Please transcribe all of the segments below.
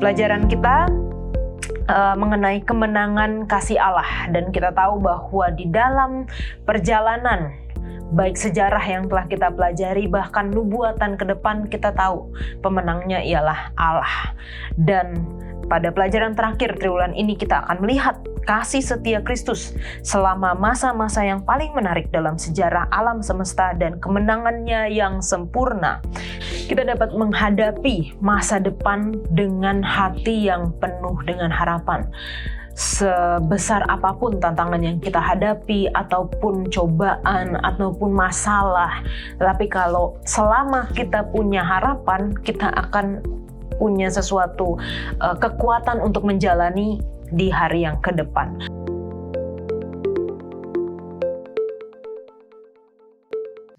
Pelajaran kita mengenai kemenangan kasih Allah, dan kita tahu bahwa di dalam perjalanan baik sejarah yang telah kita pelajari, bahkan nubuatan ke depan, kita tahu pemenangnya ialah Allah. Dan pada pelajaran terakhir triwulan ini kita akan melihat kasih setia Kristus selama masa-masa yang paling menarik dalam sejarah alam semesta dan kemenangannya yang sempurna. Kita dapat menghadapi masa depan dengan hati yang penuh dengan harapan. Sebesar apapun tantangan yang kita hadapi, ataupun cobaan, ataupun masalah, tapi kalau selama kita punya harapan, kita akan punya sesuatu kekuatan untuk menjalani di hari yang ke depan.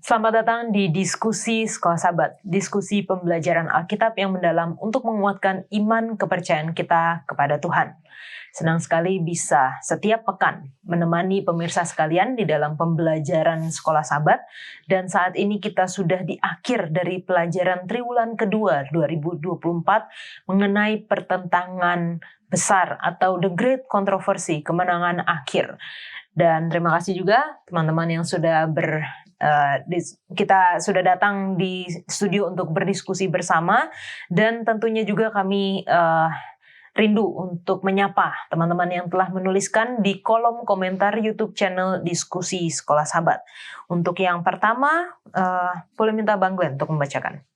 Selamat datang di Diskusi Sekolah Sabat, diskusi pembelajaran Alkitab yang mendalam untuk menguatkan iman kepercayaan kita kepada Tuhan. Senang sekali bisa setiap pekan menemani pemirsa sekalian di dalam pembelajaran Sekolah Sabat, dan saat ini kita sudah di akhir dari pelajaran triwulan kedua 2024 mengenai pertentangan besar atau The Great Controversy, kemenangan akhir. Dan terima kasih juga teman-teman yang sudah kita sudah datang di studio untuk berdiskusi bersama, dan tentunya juga kami rindu untuk menyapa teman-teman yang telah menuliskan di kolom komentar YouTube channel Diskusi Sekolah Sabat. Untuk yang pertama, boleh minta Bang Glenn untuk membacakan.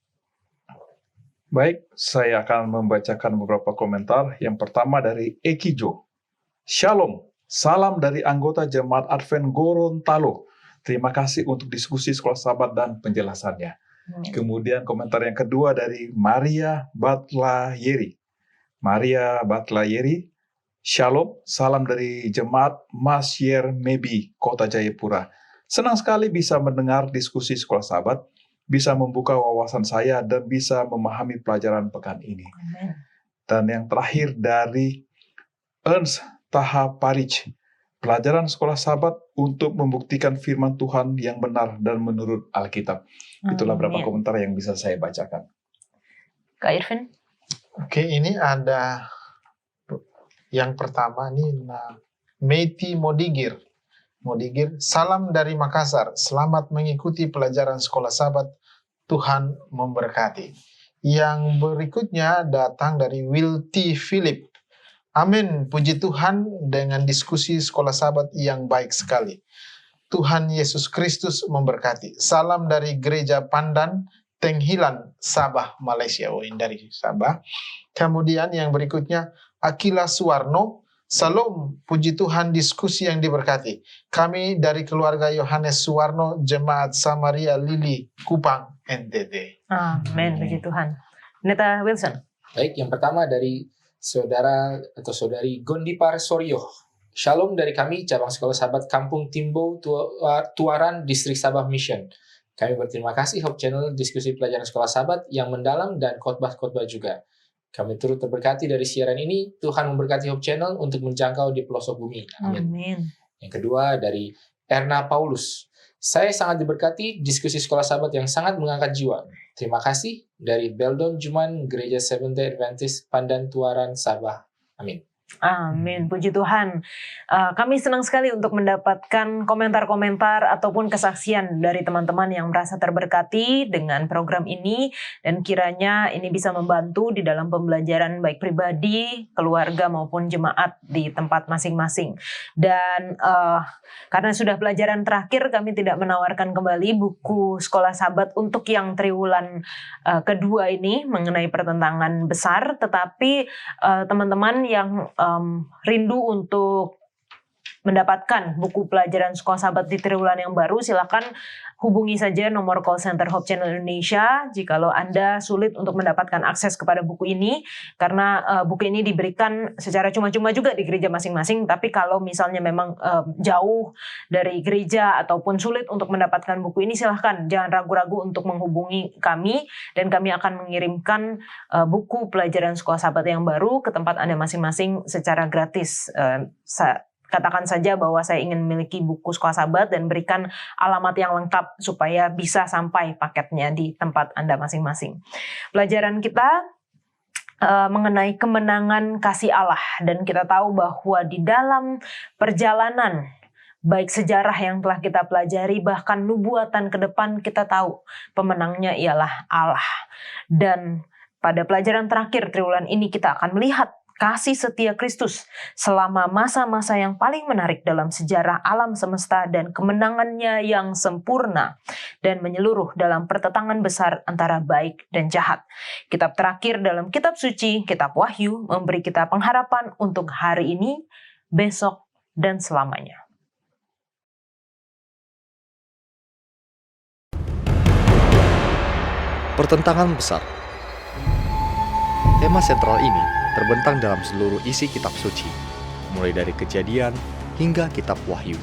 Baik, saya akan membacakan beberapa komentar. Yang pertama dari Ekijo. Shalom, salam dari anggota Jemaat Advent Gorontalo. Terima kasih untuk diskusi Sekolah Sabat dan penjelasannya. Kemudian komentar yang kedua dari Maria Batlayeri. Maria Batlayeri, Shalom, salam dari Jemaat Masyer Mebi, Kota Jayapura. Senang sekali bisa mendengar diskusi Sekolah Sabat, bisa membuka wawasan saya dan bisa memahami pelajaran pekan ini. Amen. Dan yang terakhir dari Ernst Tahaparich, pelajaran Sekolah Sabat untuk membuktikan firman Tuhan yang benar dan menurut Alkitab. Itulah beberapa komentar yang bisa saya bacakan. Kak Irvin? Oke, ini ada yang pertama nih, Meiti Modigir. Salam dari Makassar. Selamat mengikuti pelajaran Sekolah Sabat. Tuhan memberkati. Yang berikutnya datang dari Will T. Philip. Amin, puji Tuhan dengan diskusi Sekolah Sabat yang baik sekali. Tuhan Yesus Kristus memberkati. Salam dari Gereja Pandan, Tenghilan, Sabah, Malaysia. Oh, ini dari Sabah. Kemudian yang berikutnya, Akila Suwarno. Salam, puji Tuhan diskusi yang diberkati. Kami dari keluarga Yohanes Suwarno, Jemaat Samaria Lili, Kupang, NTT. Amin, puji Tuhan. Neta Wilson. Baik, yang pertama dari saudara atau saudari Gondipar Soryo. Shalom dari kami, cabang Sekolah Sabat Kampung Timbo, Tuaran, Distrik Sabah Mission. Kami berterima kasih Hope Channel diskusi pelajaran Sekolah Sabat yang mendalam dan khotbah-khotbah juga. Kami turut terberkati dari siaran ini. Tuhan memberkati Hope Channel untuk menjangkau di pelosok bumi. Amin. Amin. Yang kedua dari Erna Paulus. Saya sangat diberkati diskusi Sekolah Sabat yang sangat mengangkat jiwa. Terima kasih dari Beldon Juman, Gereja Seventh-day Adventist Pandan Tuaran, Sabah. Amin. Amin, puji Tuhan. Kami senang sekali untuk mendapatkan komentar-komentar ataupun kesaksian dari teman-teman yang merasa terberkati dengan program ini, dan kiranya ini bisa membantu di dalam pembelajaran baik pribadi, keluarga maupun jemaat di tempat masing-masing. Dan karena sudah pelajaran terakhir, kami tidak menawarkan kembali buku Sekolah Sabat untuk yang triwulan kedua ini mengenai pertentangan besar, tetapi teman-teman yang rindu untuk mendapatkan buku pelajaran Sekolah Sabat di triwulan yang baru, silakan hubungi saja nomor call center Hope Channel Indonesia jikalau Anda sulit untuk mendapatkan akses kepada buku ini, karena buku ini diberikan secara cuma-cuma juga di gereja masing-masing. Tapi kalau misalnya memang jauh dari gereja ataupun sulit untuk mendapatkan buku ini, silahkan jangan ragu-ragu untuk menghubungi kami, dan kami akan mengirimkan buku pelajaran Sekolah Sabat yang baru ke tempat Anda masing-masing secara gratis. Katakan saja bahwa saya ingin memiliki buku Sekolah Sabat dan berikan alamat yang lengkap supaya bisa sampai paketnya di tempat Anda masing-masing. Pelajaran kita mengenai kemenangan kasih Allah, dan kita tahu bahwa di dalam perjalanan baik sejarah yang telah kita pelajari, bahkan nubuatan ke depan, kita tahu pemenangnya ialah Allah. Dan pada pelajaran terakhir triwulan ini kita akan melihat kasih setia Kristus selama masa-masa yang paling menarik dalam sejarah alam semesta dan kemenangannya yang sempurna dan menyeluruh dalam pertentangan besar antara baik dan jahat. Kitab terakhir dalam kitab suci, kitab Wahyu, memberi kita pengharapan untuk hari ini, besok, dan selamanya. Pertentangan besar. Tema sentral ini terbentang dalam seluruh isi kitab suci, mulai dari Kejadian hingga kitab Wahyu.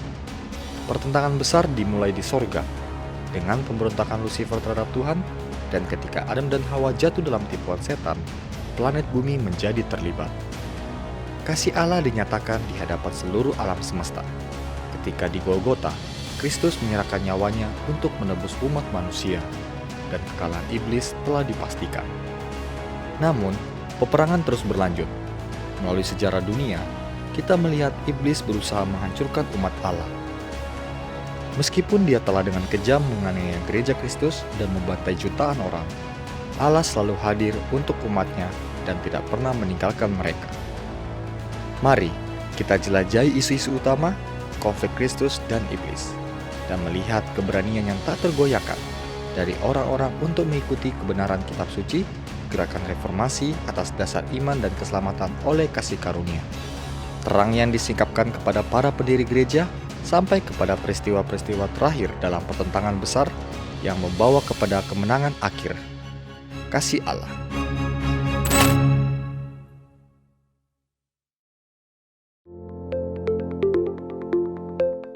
Pertentangan besar dimulai di sorga, dengan pemberontakan Lucifer terhadap Tuhan, dan ketika Adam dan Hawa jatuh dalam tipuan setan, planet bumi menjadi terlibat. Kasih Allah dinyatakan di hadapan seluruh alam semesta. Ketika di Golgota, Kristus menyerahkan nyawanya untuk menebus umat manusia, dan kekalahan iblis telah dipastikan. Namun, peperangan terus berlanjut. Melalui sejarah dunia, kita melihat iblis berusaha menghancurkan umat Allah. Meskipun dia telah dengan kejam menganiaya gereja Kristus dan membantai jutaan orang, Allah selalu hadir untuk umatnya dan tidak pernah meninggalkan mereka. Mari kita jelajahi isu-isu utama, konflik Kristus dan iblis, dan melihat keberanian yang tak tergoyahkan dari orang-orang untuk mengikuti kebenaran kitab suci, gerakan reformasi atas dasar iman dan keselamatan oleh kasih karunia. Terang yang disingkapkan kepada para pendiri gereja sampai kepada peristiwa-peristiwa terakhir dalam pertentangan besar yang membawa kepada kemenangan akhir. Kasih Allah.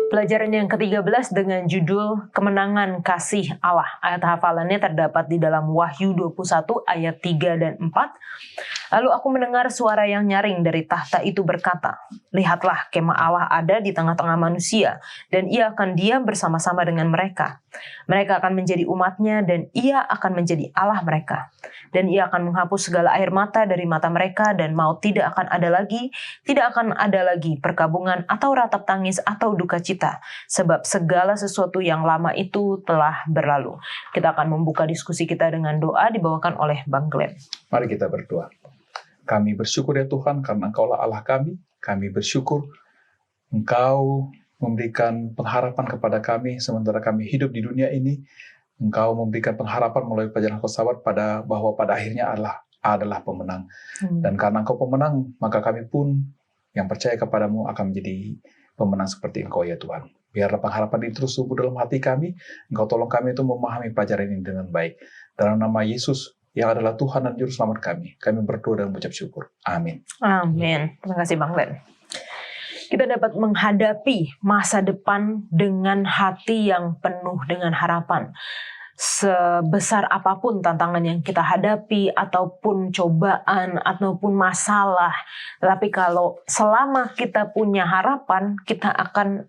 Pelajaran yang ke-13 dengan judul Kemenangan Kasih Allah. Ayat hafalannya terdapat di dalam Wahyu 21 ayat 3 dan 4. Lalu aku mendengar suara yang nyaring dari tahta itu berkata, "Lihatlah, kemah Allah ada di tengah-tengah manusia, dan ia akan diam bersama-sama dengan mereka. Mereka akan menjadi umatnya, dan ia akan menjadi Allah mereka. Dan ia akan menghapus segala air mata dari mata mereka, dan maut tidak akan ada lagi perkabungan atau ratap tangis atau duka cita, sebab segala sesuatu yang lama itu telah berlalu." Kita akan membuka diskusi kita dengan doa dibawakan oleh Bang Glenn. Mari kita berdoa. Kami bersyukur ya Tuhan karena Engkaulah Allah kami. Kami bersyukur Engkau memberikan pengharapan kepada kami sementara kami hidup di dunia ini. Engkau memberikan pengharapan melalui pelajaran filsafat bahwa pada akhirnya Allah adalah pemenang. Dan karena Engkau pemenang, maka kami pun yang percaya kepadamu akan menjadi pemenang seperti Engkau ya Tuhan. Biarlah pengharapan ini terus tumbuh dalam hati kami. Engkau tolong kami untuk memahami pelajaran ini dengan baik. Dalam nama Yesus yang adalah Tuhan dan Juru Selamat kami berdoa dan mengucap syukur. Amin. Amin. Terima kasih Bang Glenn. Kita dapat menghadapi masa depan dengan hati yang penuh dengan harapan. Sebesar apapun tantangan yang kita hadapi, ataupun cobaan, ataupun masalah. Tapi kalau selama kita punya harapan, kita akan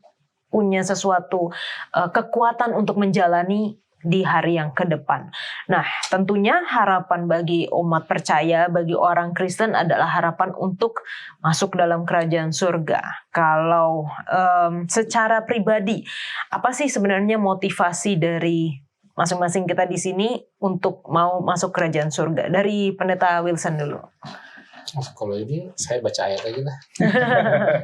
punya sesuatu kekuatan untuk menjalani di hari yang ke depan. Nah, tentunya harapan bagi umat percaya, bagi orang Kristen adalah harapan untuk masuk dalam kerajaan surga. Kalau secara pribadi, apa sih sebenarnya motivasi dari masing-masing kita di sini untuk mau masuk kerajaan surga? Dari Pendeta Wilson dulu. Kalau ini saya baca ayat aja lah.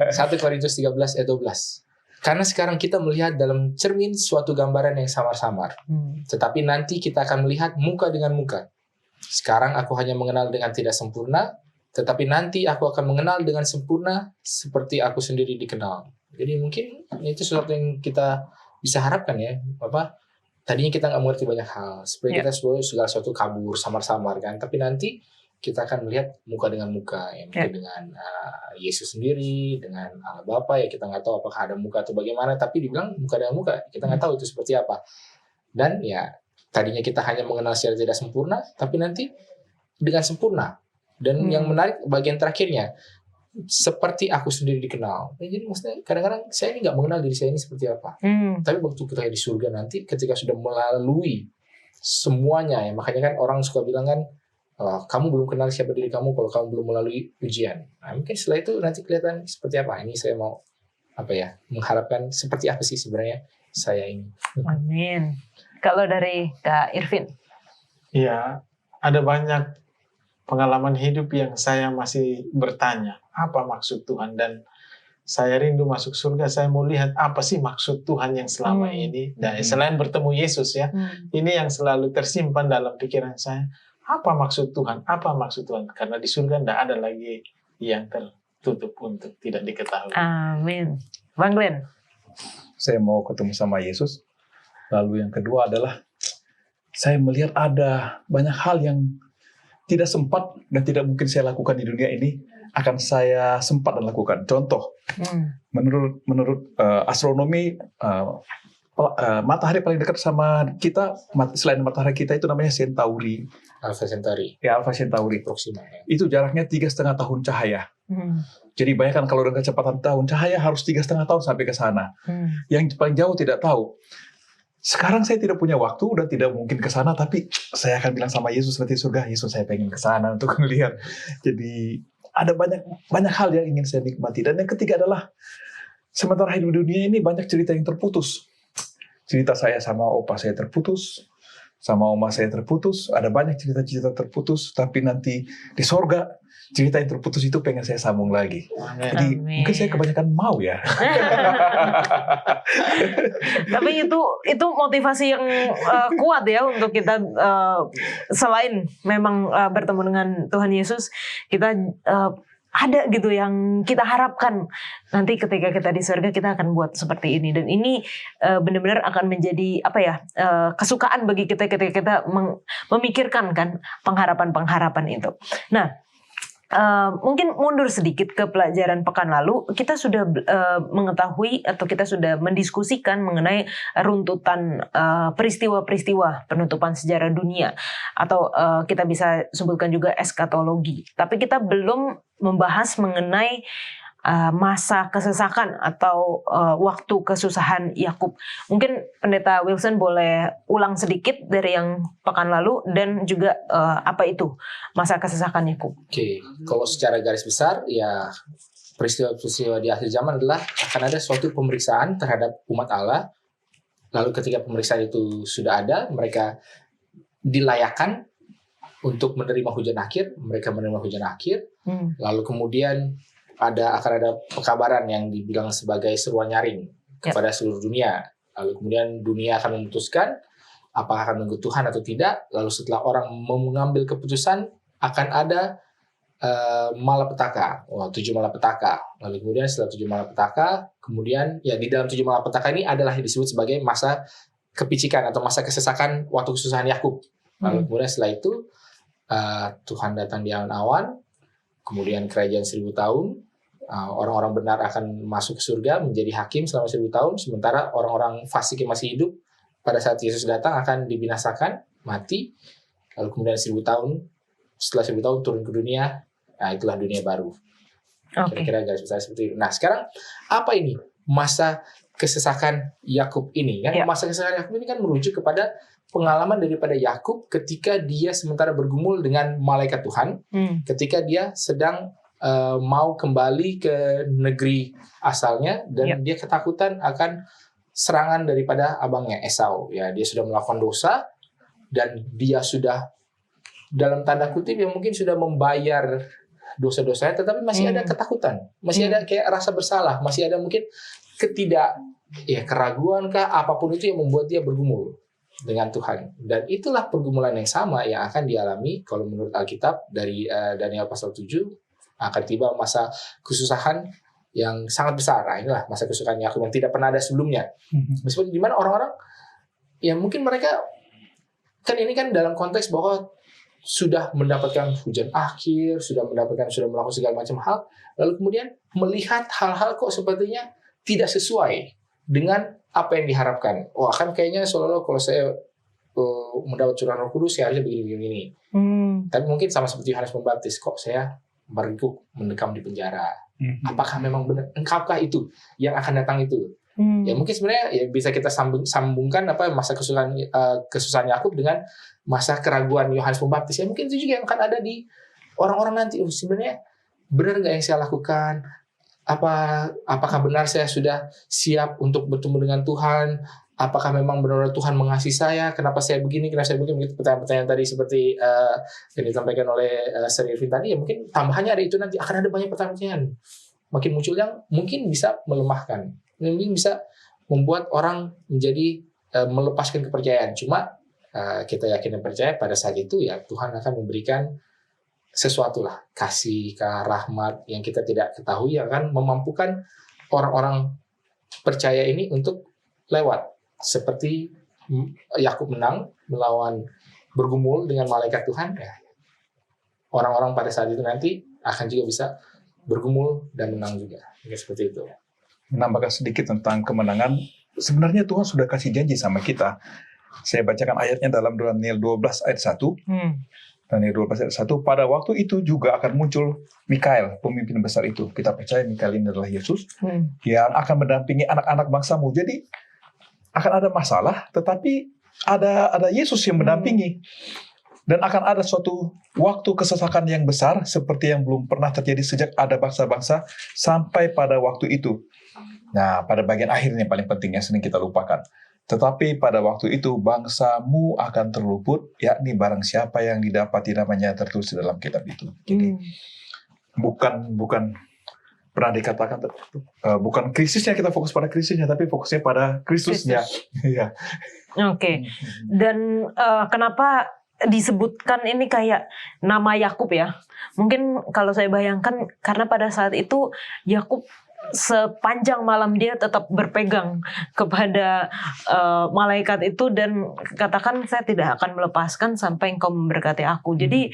1 Korintus 13 ayat 12. Karena sekarang kita melihat dalam cermin suatu gambaran yang samar-samar. Tetapi nanti kita akan melihat muka dengan muka. Sekarang aku hanya mengenal dengan tidak sempurna, tetapi nanti aku akan mengenal dengan sempurna seperti aku sendiri dikenal. Jadi mungkin itu sesuatu yang kita bisa harapkan ya. Tadinya kita nggak mengerti banyak hal. Seperti kita segala sesuatu kabur, samar-samar kan. Tapi nanti kita akan melihat muka dengan muka, ya mungkin dengan Yesus sendiri, dengan Allah Bapa, ya kita nggak tahu apakah ada muka atau bagaimana, tapi dibilang muka dengan muka, kita nggak tahu itu seperti apa. Dan ya tadinya kita hanya mengenal secara tidak sempurna, tapi nanti dengan sempurna. Dan yang menarik bagian terakhirnya, seperti aku sendiri dikenal. Jadi maksudnya kadang-kadang saya ini nggak mengenal diri saya ini seperti apa. Tapi waktu kita di surga nanti, ketika sudah melalui semuanya, ya makanya kan orang suka bilang kan, kamu belum kenal siapa diri kamu kalau kamu belum melalui ujian. Nah, mungkin setelah itu nanti kelihatan seperti apa. Ini saya mau mengharapkan seperti apa sih sebenarnya saya ini. Amin. Kalau dari Kak Irvin? Ya, ada banyak pengalaman hidup yang saya masih bertanya, apa maksud Tuhan? Dan saya rindu masuk surga, saya mau lihat apa sih maksud Tuhan yang selama ini. Dan selain bertemu Yesus ya, ini yang selalu tersimpan dalam pikiran saya. Apa maksud Tuhan? Apa maksud Tuhan? Karena di surga tidak ada lagi yang tertutup untuk tidak diketahui. Amin. Bang Glenn? Saya mau ketemu sama Yesus. Lalu yang kedua adalah saya melihat ada banyak hal yang tidak sempat dan tidak mungkin saya lakukan di dunia ini akan saya sempat dan lakukan. Contoh, menurut astronomi, matahari paling dekat sama kita selain matahari kita itu namanya Centauri. Alpha Centauri. Ya, Alpha Centauri. Proxima. Ya. Itu jaraknya 3,5 tahun cahaya. Jadi bayangkan kalau dengan kecepatan tahun cahaya harus 3,5 tahun sampai ke sana. Yang paling jauh tidak tahu. Sekarang saya tidak punya waktu dan tidak mungkin ke sana, tapi saya akan bilang sama Yesus nanti surga, Yesus saya pengen ke sana untuk melihat. Jadi ada banyak hal yang ingin saya nikmati. Dan yang ketiga adalah sementara hidup di dunia ini banyak cerita yang terputus. Cerita saya sama opa saya terputus, sama oma saya terputus, ada banyak cerita-cerita terputus, tapi nanti di sorga cerita yang terputus itu pengen saya sambung lagi. Jadi mungkin saya kebanyakan mau ya. Tapi itu motivasi yang kuat ya untuk kita selain memang bertemu dengan Tuhan Yesus, kita ada gitu yang kita harapkan nanti ketika kita di surga kita akan buat seperti ini, dan ini benar-benar akan menjadi kesukaan bagi kita ketika kita memikirkan kan pengharapan itu. Nah, mungkin mundur sedikit ke pelajaran pekan lalu, kita sudah mengetahui atau kita sudah mendiskusikan mengenai runtutan peristiwa-peristiwa penutupan sejarah dunia, atau kita bisa sebutkan juga eskatologi. Tapi kita belum membahas mengenai masa kesesakan atau waktu kesusahan Yakub. Mungkin Pendeta Wilson boleh ulang sedikit dari yang pekan lalu dan juga apa itu masa kesesakan Yakub. Oke, kalau secara garis besar ya peristiwa-peristiwa di akhir zaman adalah akan ada suatu pemeriksaan terhadap umat Allah. Lalu ketika pemeriksaan itu sudah ada, mereka dilayakkan untuk menerima hujan akhir. Mereka menerima hujan akhir. Lalu kemudian akan ada pekabaran yang dibilang sebagai seruan nyaring kepada seluruh dunia. Lalu kemudian dunia akan memutuskan apakah akan mengikut Tuhan atau tidak. Lalu setelah orang mengambil keputusan, akan ada malapetaka, 7 malapetaka. Lalu kemudian setelah 7 malapetaka, kemudian ya di dalam 7 malapetaka ini adalah yang disebut sebagai masa kepicikan atau masa kesesakan waktu kesusahan Yakub. Lalu kemudian setelah itu Tuhan datang di awan-awan. Kemudian kerajaan 1000 tahun, orang-orang benar akan masuk ke surga menjadi hakim selama 1000 tahun, sementara orang-orang fasik yang masih hidup pada saat Yesus datang akan dibinasakan, mati. Lalu kemudian 1000 tahun, setelah 1000 tahun turun ke dunia, nah itulah dunia baru. Kira-kira garis besar seperti itu. Nah sekarang apa ini masa kesesakan Yakub ini? Kan masa kesesakan Yakub ini kan merujuk kepada pengalaman daripada Yakub ketika dia sementara bergumul dengan malaikat Tuhan, ketika dia sedang mau kembali ke negeri asalnya, dan dia ketakutan akan serangan daripada abangnya Esau. Ya, dia sudah melakukan dosa dan dia sudah dalam tanda kutip yang mungkin sudah membayar dosa-dosanya, tetapi masih ada ketakutan, masih ada kayak rasa bersalah, masih ada mungkin keraguan kah, apapun itu yang membuat dia bergumul dengan Tuhan. Dan itulah pergumulan yang sama yang akan dialami kalau menurut Alkitab dari Daniel pasal 7, akan tiba masa kesusahan yang sangat besar. Nah, inilah masa kesusahan Yakub yang tidak pernah ada sebelumnya. Meskipun di mana orang-orang ya mungkin mereka kan ini kan dalam konteks bahwa sudah mendapatkan hujan akhir, sudah melakukan segala macam hal, lalu kemudian melihat hal-hal kok sepertinya tidak sesuai dengan apa yang diharapkan. Kan kayaknya seolah-olah kalau saya mendapat curahan Roh Kudus, ya harusnya begini. Tapi mungkin sama seperti Yohanes Pembaptis, kok saya berikut mendekam di penjara. Apakah memang benar? Engkaukah itu yang akan datang itu? Ya mungkin sebenarnya ya bisa kita sambungkan masa kesusahan Yakub dengan masa keraguan Yohanes Pembaptis. Ya mungkin itu juga yang akan ada di orang-orang nanti. Sebenarnya benar nggak yang saya lakukan? Apakah benar saya sudah siap untuk bertemu dengan Tuhan? Apakah memang benar Tuhan mengasihi saya? Kenapa saya begini? Kenapa saya begini? Begitu pertanyaan-pertanyaan tadi seperti yang disampaikan oleh Sir Irvin tadi. Ya mungkin tambahannya ada itu, nanti akan ada banyak pertanyaan makin muncul yang mungkin bisa melemahkan, mungkin bisa membuat orang menjadi melepaskan kepercayaan. Cuma kita yakin dan percaya pada saat itu ya Tuhan akan memberikan sesuatu lah, kasih, rahmat yang kita tidak ketahui, yang akan memampukan orang-orang percaya ini untuk lewat. Seperti Yakub menang melawan, bergumul dengan malaikat Tuhan, ya, orang-orang pada saat itu nanti akan juga bisa bergumul dan menang juga. Ya, seperti itu. Menambahkan sedikit tentang kemenangan, sebenarnya Tuhan sudah kasih janji sama kita. Saya bacakan ayatnya dalam Daniel 12 ayat 1. Daniel 12 ayat 1, pada waktu itu juga akan muncul Mikael, pemimpin besar itu. Kita percaya Mikael ini adalah Yesus, yang akan mendampingi anak-anak bangsamu. Jadi akan ada masalah, tetapi ada Yesus yang mendampingi. Dan akan ada suatu waktu kesesakan yang besar, seperti yang belum pernah terjadi sejak ada bangsa-bangsa sampai pada waktu itu. Nah, pada bagian akhirnya paling penting yang sering kita lupakan. Tetapi pada waktu itu bangsamu akan terluput, yakni barang siapa yang didapati namanya tertulis di dalam kitab itu. Jadi bukan pernah dikatakan bukan krisisnya kita fokus pada krisisnya, tapi fokusnya pada Kristusnya. Ya. Oke. Dan kenapa disebutkan ini kayak nama Yakub ya? Mungkin kalau saya bayangkan karena pada saat itu Yakub sepanjang malam dia tetap berpegang kepada malaikat itu dan katakan saya tidak akan melepaskan sampai engkau memberkati aku. Jadi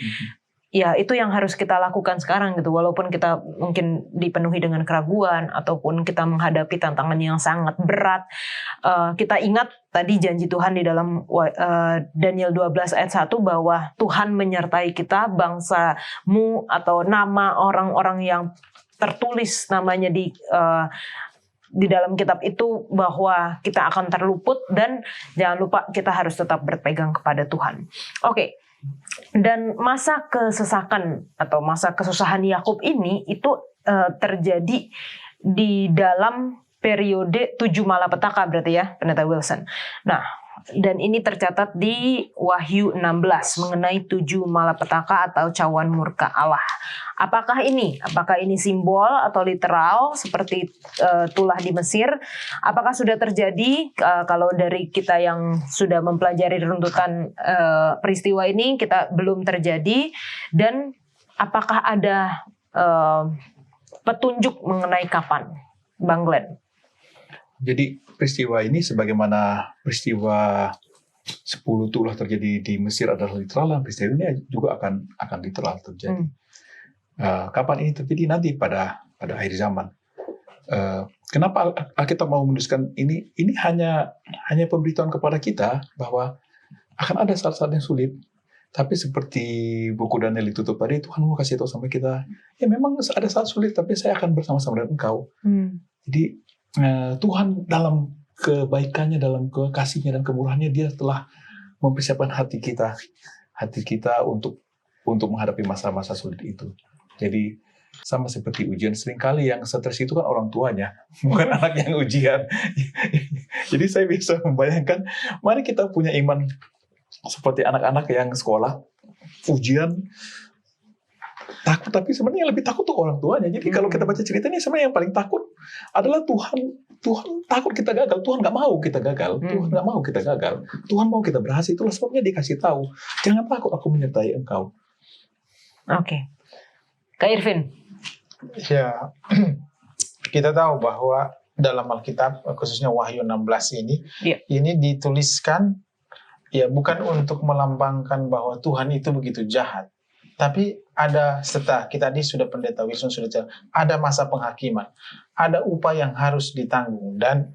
ya itu yang harus kita lakukan sekarang gitu, walaupun kita mungkin dipenuhi dengan keraguan ataupun kita menghadapi tantangan yang sangat berat. Kita ingat tadi janji Tuhan di dalam Daniel 12 ayat 1 bahwa Tuhan menyertai kita, bangsamu atau nama orang-orang yang tertulis namanya di dalam kitab itu bahwa kita akan terluput, dan jangan lupa kita harus tetap berpegang kepada Tuhan. Oke. Dan masa kesesakan atau masa kesusahan Yakub ini itu terjadi di dalam periode 7 malapetaka berarti ya, Pendeta Wilson. Nah, dan ini tercatat di Wahyu 16 mengenai 7 malapetaka atau cawan murka Allah. Apakah ini simbol atau literal seperti tulah di Mesir? Apakah sudah terjadi? Kalau dari kita yang sudah mempelajari runtutan peristiwa ini, kita belum terjadi. Dan apakah ada petunjuk mengenai kapan, Bang Glenn? Jadi peristiwa ini sebagaimana peristiwa 10 tulah terjadi di Mesir adalah literal, dan peristiwa ini juga akan literal terjadi. Kapan ini terjadi? Nanti pada akhir zaman. Kenapa Alkitab mau menuliskan ini? Ini hanya pemberitahuan kepada kita bahwa akan ada saat-saat yang sulit. Tapi seperti buku Daniel ditutup tadi, Tuhan mau kasih tahu sama kita, ya memang ada saat sulit, tapi saya akan bersama-sama dengan engkau. Jadi Tuhan dalam kebaikannya, dalam kasihnya dan kemurahannya, dia telah mempersiapkan hati kita untuk menghadapi masa-masa sulit itu. Jadi sama seperti ujian, seringkali yang stres itu kan orang tuanya, bukan anak yang ujian. Jadi saya bisa membayangkan, mari kita punya iman seperti anak-anak yang sekolah, ujian, takut, tapi sebenarnya yang lebih takut tuh orang tuanya. Jadi kalau kita baca cerita ini, sebenarnya yang paling takut adalah Tuhan. Tuhan takut kita gagal. Tuhan nggak mau kita gagal. Tuhan nggak mau kita gagal. Tuhan mau kita berhasil. Itulah sebabnya dikasih tahu, jangan takut, aku menyertai engkau. Oke. Kak Irvin. Ya, kita tahu bahwa dalam Alkitab, khususnya Wahyu 16 ini dituliskan ya bukan untuk melambangkan bahwa Tuhan itu begitu jahat. Tapi ada, setelah kita tadi sudah Pendeta Wilson sudah cerita, ada masa penghakiman, ada upah yang harus ditanggung, dan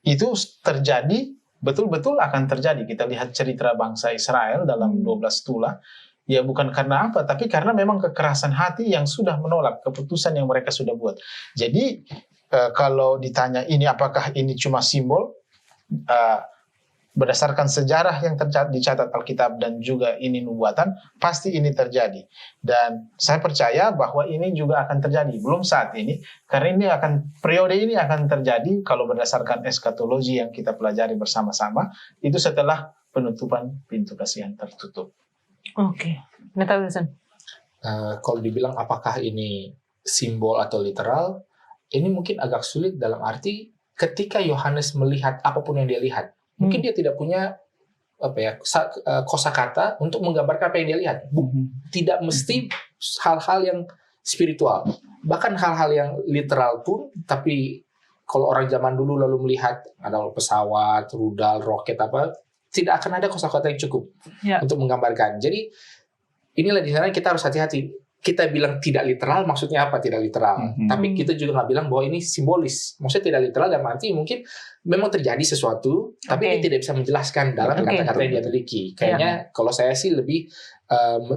itu terjadi, betul-betul akan terjadi. Kita lihat cerita bangsa Israel dalam 12 tulah, ya bukan karena apa, tapi karena memang kekerasan hati yang sudah menolak keputusan yang mereka sudah buat. Jadi kalau ditanya ini apakah ini cuma simbol, berdasarkan sejarah yang dicatat Alkitab dan juga ini nubuatan, pasti ini terjadi. Dan saya percaya bahwa ini juga akan terjadi. Belum saat ini, karena ini periode ini akan terjadi kalau berdasarkan eskatologi yang kita pelajari bersama-sama, itu setelah penutupan pintu kasihan tertutup. Oke. Neta Wilson. Kalau dibilang apakah ini simbol atau literal, ini mungkin agak sulit dalam arti ketika Yohanes melihat apapun yang dia lihat, mungkin dia tidak punya kosakata untuk menggambarkan apa yang dia lihat. Tidak mesti hal-hal yang spiritual, bahkan hal-hal yang literal pun. Tapi kalau orang zaman dulu lalu melihat ada pesawat, rudal, roket tidak akan ada kosakata yang cukup untuk menggambarkan. Jadi inilah di sana kita harus hati-hati. Kita bilang tidak literal, maksudnya apa tidak literal? Tapi kita juga nggak bilang bahwa ini simbolis. Maksudnya tidak literal dalam arti mungkin memang terjadi sesuatu, tapi dia tidak bisa menjelaskan dalam kata-kata yang dia miliki. Kayaknya kalau saya sih lebih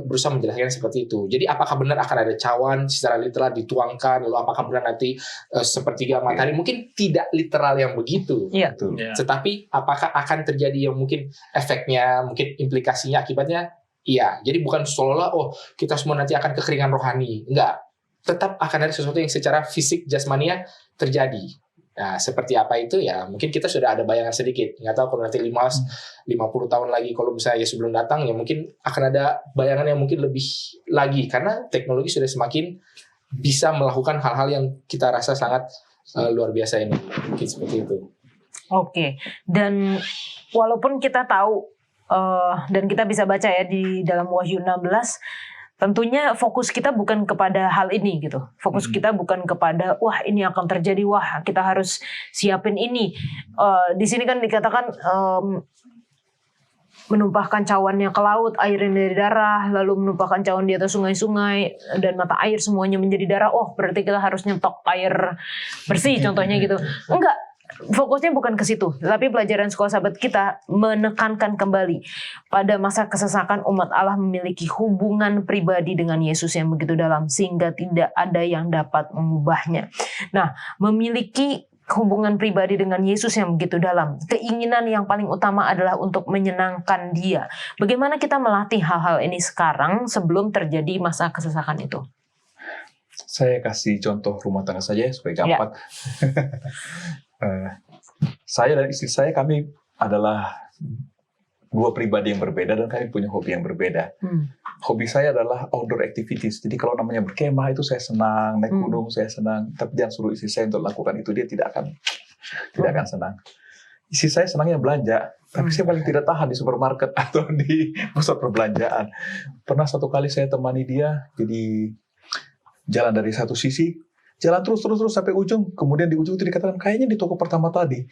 berusaha menjelaskan seperti itu. Jadi apakah benar akan ada cawan secara literal dituangkan, lalu apakah benar nanti sepertiga matahari? Mungkin tidak literal yang begitu. Tetapi apakah akan terjadi yang mungkin efeknya, mungkin implikasinya, akibatnya? Iya, jadi bukan seolah-olah kita semua nanti akan kekeringan rohani. Enggak. Tetap akan ada sesuatu yang secara fisik jasmania terjadi. Nah, seperti apa itu ya mungkin kita sudah ada bayangan sedikit. Nggak tahu kalau nanti 50 tahun lagi kalau misalnya Yesus belum datang, ya mungkin akan ada bayangan yang mungkin lebih lagi. Karena teknologi sudah semakin bisa melakukan hal-hal yang kita rasa sangat luar biasa ini. Mungkin seperti itu. Oke. Dan walaupun kita tahu dan kita bisa baca ya di dalam Wahyu 16, tentunya fokus kita bukan kepada hal ini gitu. Fokus kita bukan kepada wah ini akan terjadi, wah kita harus siapin ini. Di sini kan dikatakan menumpahkan cawannya ke laut, airnya dari darah, lalu menumpahkan cawan di atas sungai-sungai dan mata air semuanya menjadi darah. Oh, berarti kita harus nyetok air bersih contohnya gitu. Enggak. Fokusnya bukan ke situ, tapi pelajaran sekolah sahabat kita menekankan kembali pada masa kesesakan umat Allah memiliki hubungan pribadi dengan Yesus yang begitu dalam sehingga tidak ada yang dapat mengubahnya. Nah, memiliki hubungan pribadi dengan Yesus yang begitu dalam, keinginan yang paling utama adalah untuk menyenangkan Dia. Bagaimana kita melatih hal-hal ini sekarang sebelum terjadi masa kesesakan itu? Saya kasih contoh rumah tangga saja supaya gampang. Saya dan istri saya, kami adalah dua pribadi yang berbeda dan kami punya hobi yang berbeda. Hobi saya adalah outdoor activities. Jadi kalau namanya berkemah itu saya senang, naik gunung saya senang. Tapi jangan suruh istri saya untuk lakukan itu, dia tidak akan senang. Istri saya senangnya belanja, tapi saya paling tidak tahan di supermarket atau di pusat perbelanjaan. Pernah satu kali saya temani dia, jadi jalan dari satu sisi, jalan terus sampai ujung. Kemudian di ujung itu dikatakan kayaknya di toko pertama tadi.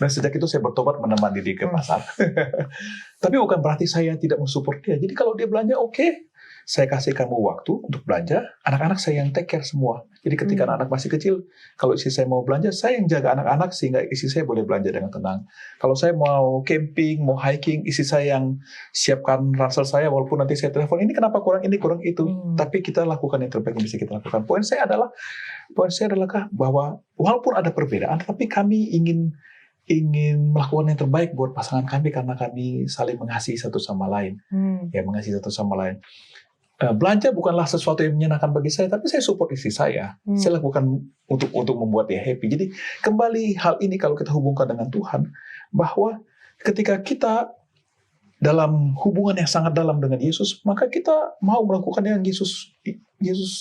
Dan sejak itu saya bertobat menemani dia ke pasar. Tapi bukan berarti saya tidak mensupport dia. Jadi kalau dia belanja oke, saya kasih kamu waktu untuk belanja. Anak-anak saya yang take care semua. Jadi ketika anak-anak masih kecil, kalau istri saya mau belanja, saya yang jaga anak-anak sehingga istri saya boleh belanja dengan tenang. Kalau saya mau camping, mau hiking, istri saya yang siapkan ransel saya, walaupun nanti saya telepon, ini kenapa kurang ini, kurang itu. Tapi kita lakukan yang terbaik yang bisa kita lakukan. Poin saya adalah bahwa walaupun ada perbedaan, tapi kami ingin melakukan yang terbaik buat pasangan kami karena kami saling mengasihi satu sama lain. Ya, mengasihi satu sama lain. Belanja bukanlah sesuatu yang menyenangkan bagi saya, tapi saya support istri saya. Saya lakukan untuk membuat dia happy. Jadi kembali hal ini kalau kita hubungkan dengan Tuhan, bahwa ketika kita dalam hubungan yang sangat dalam dengan Yesus, maka kita mau melakukan yang Yesus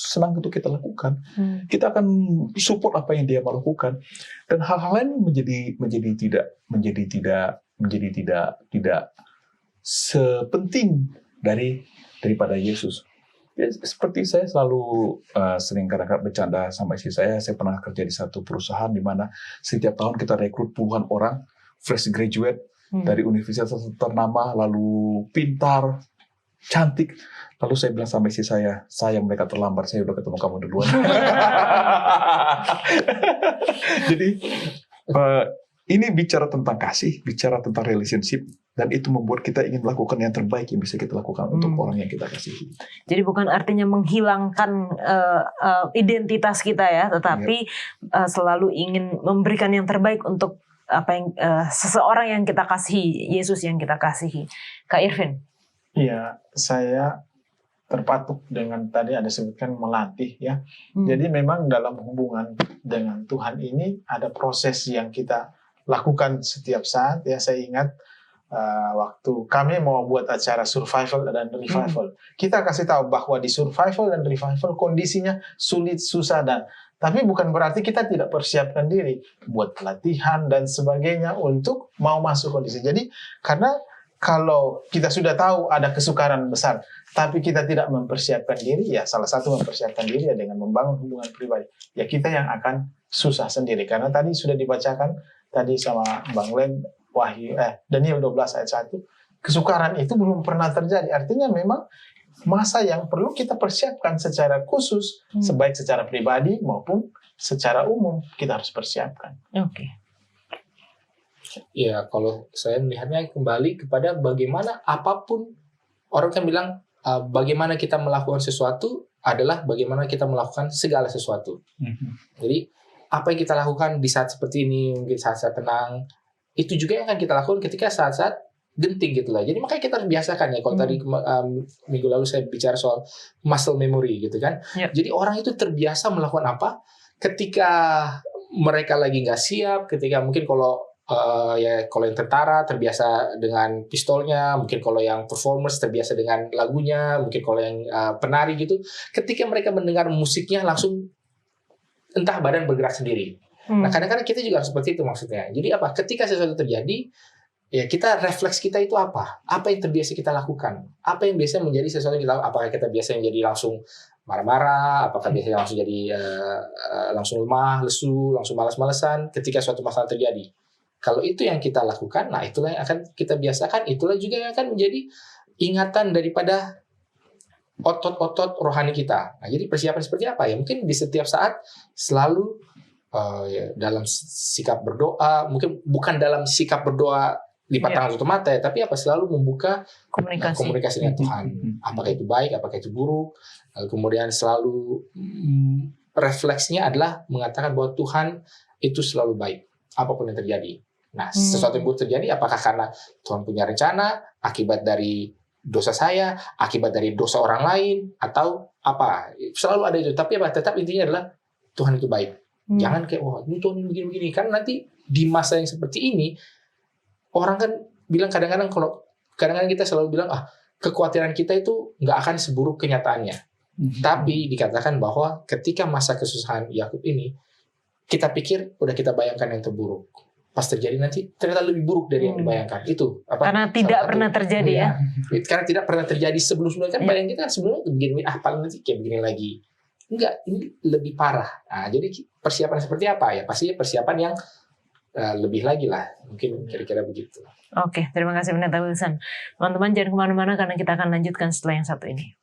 senang untuk kita lakukan. Kita akan support apa yang dia melakukan, dan hal-hal lain menjadi tidak sepenting daripada Yesus. Ya, seperti saya selalu sering kadang-kadang bercanda sama istri saya pernah kerja di satu perusahaan di mana setiap tahun kita rekrut puluhan orang fresh graduate dari universitas ternama, lalu pintar, cantik. Lalu saya bilang sama istri saya, mereka terlambat, saya udah ketemu kamu duluan. Jadi ini bicara tentang kasih, bicara tentang relationship. Dan itu membuat kita ingin melakukan yang terbaik yang bisa kita lakukan untuk orang yang kita kasihi. Jadi bukan artinya menghilangkan identitas kita ya, tetapi selalu ingin memberikan yang terbaik untuk apa yang seseorang yang kita kasihi, Yesus yang kita kasihi. Kak Irvin. Iya, saya terpatuk dengan tadi ada sebutkan melatih ya. Jadi memang dalam hubungan dengan Tuhan ini ada proses yang kita lakukan setiap saat ya. Saya ingat waktu kami mau buat acara survival dan revival, kita kasih tahu bahwa di survival dan revival kondisinya sulit, susah, dan tapi bukan berarti kita tidak persiapkan diri buat pelatihan dan sebagainya untuk mau masuk kondisi. Jadi karena kalau kita sudah tahu ada kesukaran besar, tapi kita tidak mempersiapkan diri, ya salah satu mempersiapkan diri ya dengan membangun hubungan pribadi. Ya kita yang akan susah sendiri. Karena tadi sudah dibacakan tadi sama Bang Len, Daniel 12 ayat 1, kesukaran itu belum pernah terjadi. Artinya memang masa yang perlu kita persiapkan secara khusus, baik secara pribadi maupun secara umum kita harus persiapkan. Oke. Ya, kalau saya melihatnya kembali kepada bagaimana apapun, orang kan bilang bagaimana kita melakukan sesuatu adalah bagaimana kita melakukan segala sesuatu. Jadi apa yang kita lakukan di saat seperti ini, mungkin saat-saat tenang, itu juga yang akan kita lakukan ketika saat-saat genting gitu lah. Jadi makanya kita harus biasakan ya. Kalau tadi minggu lalu saya bicara soal muscle memory gitu kan. Jadi orang itu terbiasa melakukan apa ketika mereka lagi nggak siap, ketika mungkin kalau yang tentara terbiasa dengan pistolnya, mungkin kalau yang performers terbiasa dengan lagunya, mungkin kalau yang penari gitu, ketika mereka mendengar musiknya langsung entah badan bergerak sendiri. Nah kadang-kadang kita juga harus seperti itu maksudnya. Jadi apa? Ketika sesuatu terjadi, ya kita refleks kita itu apa? Apa yang terbiasa kita lakukan? Apa yang biasa menjadi sesuatu yang kita lakukan? Apakah kita biasa menjadi langsung marah-marah? Apakah biasanya langsung jadi langsung lemah, lesu, langsung malas-malesan ketika suatu masalah terjadi? Kalau itu yang kita lakukan, nah itulah yang akan kita biasakan. Itulah juga yang akan menjadi ingatan daripada otot-otot rohani kita. Nah jadi persiapan seperti apa ya? Mungkin di setiap saat selalu dalam sikap berdoa, mungkin bukan dalam sikap berdoa lipat tangan tutup mata, tapi apa selalu membuka komunikasi dengan Tuhan. Apakah itu baik, apakah itu buruk. Kemudian selalu refleksnya adalah mengatakan bahwa Tuhan itu selalu baik, apapun yang terjadi. Nah, sesuatu yang buruk terjadi, apakah karena Tuhan punya rencana, akibat dari dosa saya, akibat dari dosa orang lain, atau apa? Selalu ada itu. Tapi apa? Tetap intinya adalah Tuhan itu baik. Jangan kayak, wah ini Tuhan begini-begini. Karena nanti di masa yang seperti ini, orang kan bilang kadang-kadang kita selalu bilang, kekhawatiran kita itu nggak akan seburuk kenyataannya. Tapi dikatakan bahwa ketika masa kesusahan Yakub ini, kita pikir, udah kita bayangkan yang terburuk. Pas terjadi nanti ternyata lebih buruk dari yang dibayangkan. Itu apa? Karena tidak pernah terjadi ya. Karena tidak pernah terjadi sebelum-sebelumnya kan bayang kita kan sebelumnya begini, paling nanti kayak begini lagi. Enggak, ini lebih parah. Nah, jadi persiapan seperti apa ya? Pasti persiapan yang lebih lagi lah. Mungkin kira-kira begitu. Oke, terima kasih Pendeta Wilson. Teman-teman jangan kemana-mana karena kita akan lanjutkan setelah yang satu ini.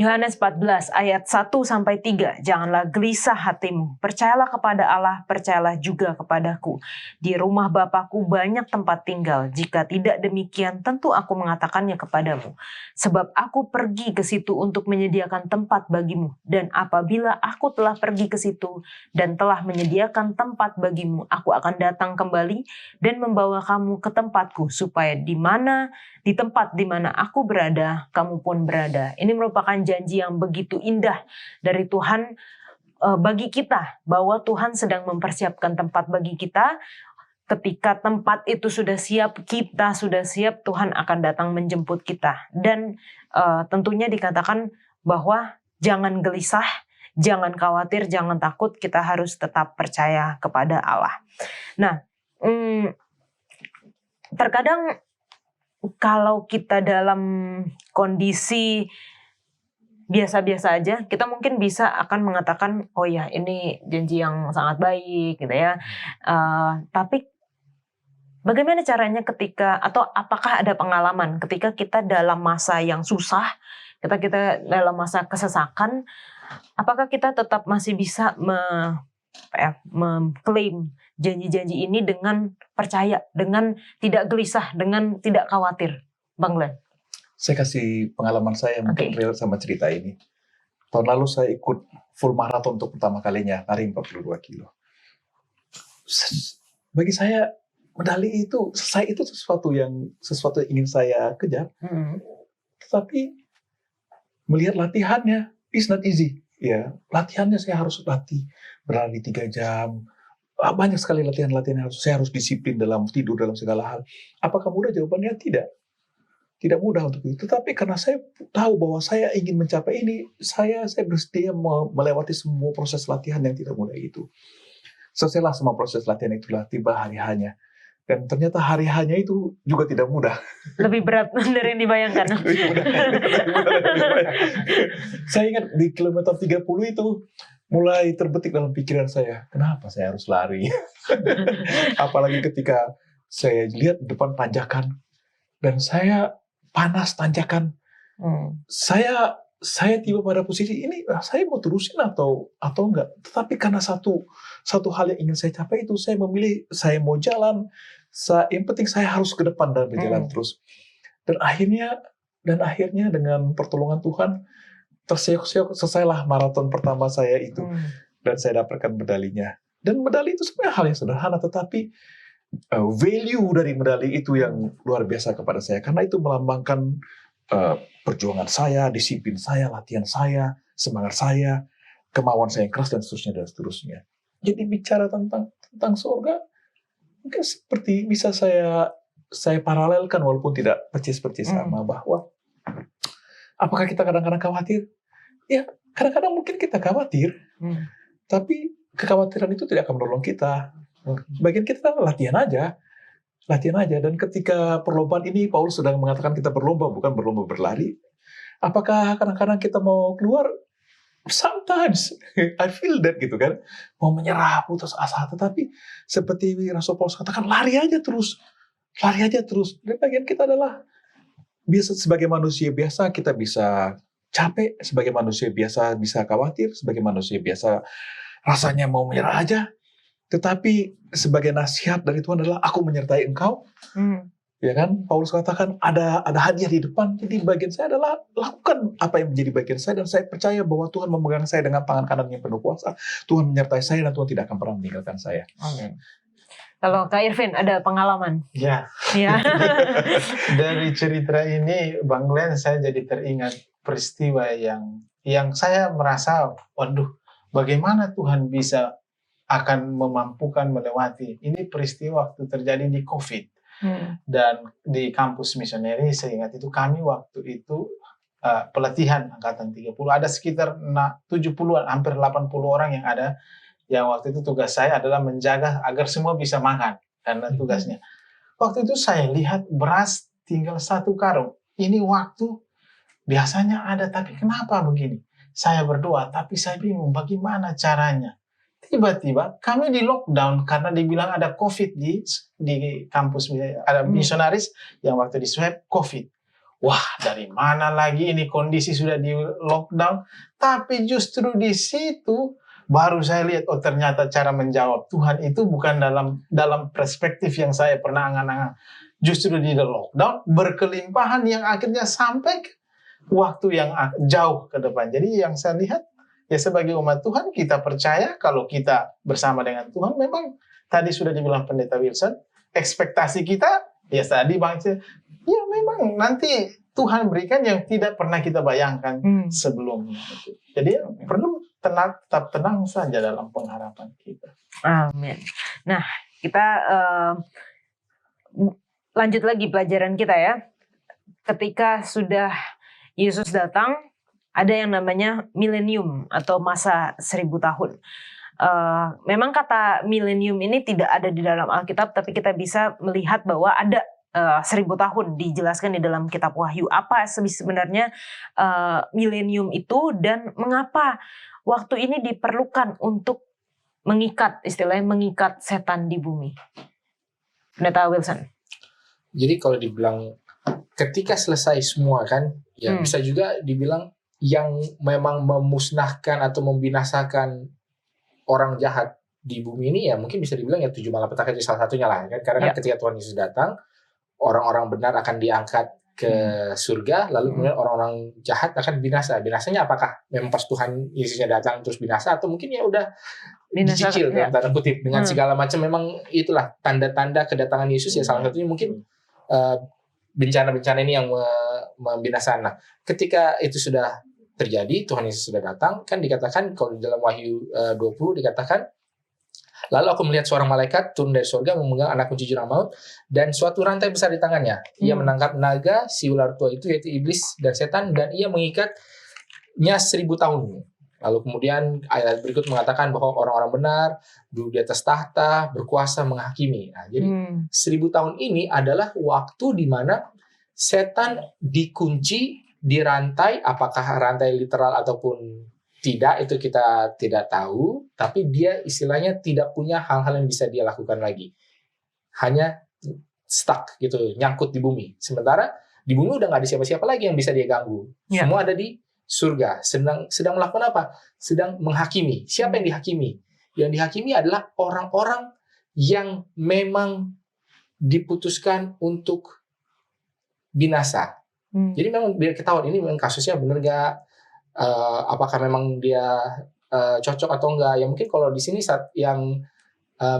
Yohanes 14 ayat 1-3. Janganlah gelisah hatimu. Percayalah kepada Allah, percayalah juga kepadaku. Di rumah Bapa-Ku banyak tempat tinggal. Jika tidak demikian, tentu aku mengatakannya kepadamu. Sebab aku pergi ke situ untuk menyediakan tempat bagimu. Dan apabila aku telah pergi ke situ dan telah menyediakan tempat bagimu, aku akan datang kembali dan membawa kamu ke tempatku, supaya di tempat di mana aku berada, kamu pun berada. Ini merupakan janji yang begitu indah dari Tuhan bagi kita, bahwa Tuhan sedang mempersiapkan tempat bagi kita. Ketika tempat itu sudah siap, kita sudah siap, Tuhan akan datang menjemput kita. Dan tentunya dikatakan bahwa jangan gelisah, jangan khawatir, jangan takut, kita harus tetap percaya kepada Allah. Nah, terkadang kalau kita dalam kondisi biasa-biasa aja, kita mungkin bisa akan mengatakan, oh ya ini janji yang sangat baik gitu ya. Tapi bagaimana caranya ketika, atau apakah ada pengalaman ketika kita dalam masa yang susah, kita dalam masa kesesakan, apakah kita tetap masih bisa mengklaim janji-janji ini dengan percaya, dengan tidak gelisah, dengan tidak khawatir, Bang Glenn? Saya kasih pengalaman saya mungkin real sama cerita ini. Tahun lalu saya ikut full marathon untuk pertama kalinya, lari 42 kilo. Bagi saya medali itu, selesai itu sesuatu yang ingin saya kejar. Tetapi melihat latihannya, it's not easy. Ya, latihannya saya harus latih berlari 3 jam. Banyak sekali latihan-latihan yang saya harus disiplin dalam tidur, dalam segala hal. Apakah mudah? Jawabannya tidak. Tidak mudah untuk itu. Tetapi karena saya tahu bahwa saya ingin mencapai ini, saya bersedia melewati semua proses latihan yang tidak mudah itu. Selesailah semua proses latihan itulah, tiba hari hanya. Dan ternyata hari hanya itu juga tidak mudah. Lebih berat dari yang dibayangkan. Saya ingat di kilometer 30 itu mulai terbetik dalam pikiran saya, kenapa saya harus lari? Apalagi ketika saya lihat depan tanjakan dan saya panas tanjakan. Saya tiba pada posisi ini, saya mau terusin atau enggak. Tetapi karena satu hal yang ingin saya capai itu, saya memilih, saya mau jalan. Yang penting saya harus ke depan dan berjalan terus. Dan akhirnya dengan pertolongan Tuhan, terseok-seok selesailah maraton pertama saya itu. Dan saya dapatkan medalinya. Dan medali itu sebenarnya hal yang sederhana, tetapi value dari medali itu yang luar biasa kepada saya. Karena itu melambangkan perjuangan saya, disiplin saya, latihan saya, semangat saya, kemauan saya yang keras, dan seterusnya. Jadi bicara tentang surga, mungkin seperti bisa saya paralelkan walaupun tidak persis sama, bahwa apakah kita kadang-kadang khawatir? Ya, kadang-kadang mungkin kita khawatir, tapi kekhawatiran itu tidak akan menolong kita. Bagian kita latihan aja. Dan ketika perlombaan ini, Paulus sedang mengatakan kita berlomba, bukan berlomba berlari. Apakah kadang-kadang kita mau keluar? Sometimes I feel that gitu kan, mau menyerah, putus asa. Tetapi seperti Rasul Paulus katakan, lari aja terus. Dan bagian kita adalah biasa, sebagai manusia biasa kita bisa capek, sebagai manusia biasa bisa khawatir, sebagai manusia biasa rasanya mau menyerah aja. Tetapi sebagai nasihat dari Tuhan adalah aku menyertai engkau. Ya kan? Paulus katakan ada hadiah di depan. Jadi bagian saya adalah lakukan apa yang menjadi bagian saya, dan saya percaya bahwa Tuhan memegang saya dengan tangan kanan yang penuh kuasa. Tuhan menyertai saya dan Tuhan tidak akan pernah meninggalkan saya. Amin. Kalau Kak Irvin ada pengalaman? Ya. Dari cerita ini, Bang Glenn, saya jadi teringat peristiwa yang saya merasa, waduh, bagaimana Tuhan bisa akan memampukan melewati. Ini peristiwa waktu terjadi di COVID. Dan di kampus misioneri, saya ingat itu kami waktu itu pelatihan angkatan 30. Ada sekitar 70-an, hampir 80 orang yang ada. Yang waktu itu tugas saya adalah menjaga agar semua bisa makan. Karena tugasnya. Waktu itu saya lihat beras tinggal 1 karung. Ini waktu biasanya ada, tapi kenapa begini? Saya berdoa, tapi saya bingung bagaimana caranya. Tiba-tiba kami di lockdown karena dibilang ada COVID di kampus, ada misionaris yang waktu di swab COVID. Wah, dari mana lagi ini kondisi sudah di lockdown? Tapi justru di situ baru saya lihat, oh ternyata cara menjawab Tuhan itu bukan dalam perspektif yang saya pernah angan-angan. Justru di lockdown berkelimpahan yang akhirnya sampai waktu yang jauh ke depan. Jadi yang saya lihat, ya sebagai umat Tuhan kita percaya kalau kita bersama dengan Tuhan, memang tadi sudah dibilang Pendeta Wilson, ekspektasi kita ya tadi Bang, ya memang nanti Tuhan berikan yang tidak pernah kita bayangkan sebelumnya. Jadi perlu tetap tenang saja dalam pengharapan kita. Amin. Nah, kita lanjut lagi pelajaran kita ya. Ketika sudah Yesus datang, ada yang namanya milenium atau masa 1000 tahun. Memang kata milenium ini tidak ada di dalam Alkitab, tapi kita bisa melihat bahwa ada 1000 tahun dijelaskan di dalam kitab Wahyu. Apa sebenarnya milenium itu dan mengapa waktu ini diperlukan untuk mengikat, istilahnya mengikat setan di bumi? Pendeta Wilson. Jadi kalau dibilang ketika selesai semua kan, ya bisa juga dibilang yang memang memusnahkan atau membinasakan orang jahat di bumi ini, ya mungkin bisa dibilang ya 7 malapetaka itu salah satunya lah kan, karena kan ketika Tuhan Yesus datang, orang-orang benar akan diangkat ke surga, lalu kemudian orang-orang jahat akan binasa. Binasanya apakah memang pas Tuhan Yesusnya datang terus binasa, atau mungkin ya udah Binasa, dicicil ya. dalam tanda kutip dengan segala macam. Memang itulah tanda-tanda kedatangan Yesus, ya salah satunya mungkin bencana-bencana ini yang membinasakan. Nah, ketika itu sudah terjadi, Tuhan Yesus sudah datang, kan dikatakan kalau di dalam Wahyu 20 dikatakan, lalu aku melihat seorang malaikat turun dari surga memegang anak kunci jurang maut dan suatu rantai besar di tangannya. Ia menangkap naga, si ular tua itu, yaitu iblis dan setan, dan ia mengikatnya 1000 tahun. Lalu kemudian ayat berikut mengatakan bahwa orang-orang benar duduk di atas tahta, berkuasa menghakimi. Nah, jadi 1000 tahun ini adalah waktu di mana setan dikunci, dirantai, apakah rantai literal ataupun tidak, itu kita tidak tahu, tapi dia istilahnya tidak punya hal-hal yang bisa dia lakukan lagi. Hanya stuck gitu, nyangkut di bumi. Sementara di bumi udah nggak ada siapa-siapa lagi yang bisa dia ganggu. Semua ada di surga. Sedang melakukan apa? Sedang menghakimi. Siapa yang dihakimi? Yang dihakimi adalah orang-orang yang memang diputuskan untuk binasa. Jadi memang biar ketahuan ini memang kasusnya benar nggak, apakah memang dia cocok atau enggak. Ya mungkin kalau di sini yang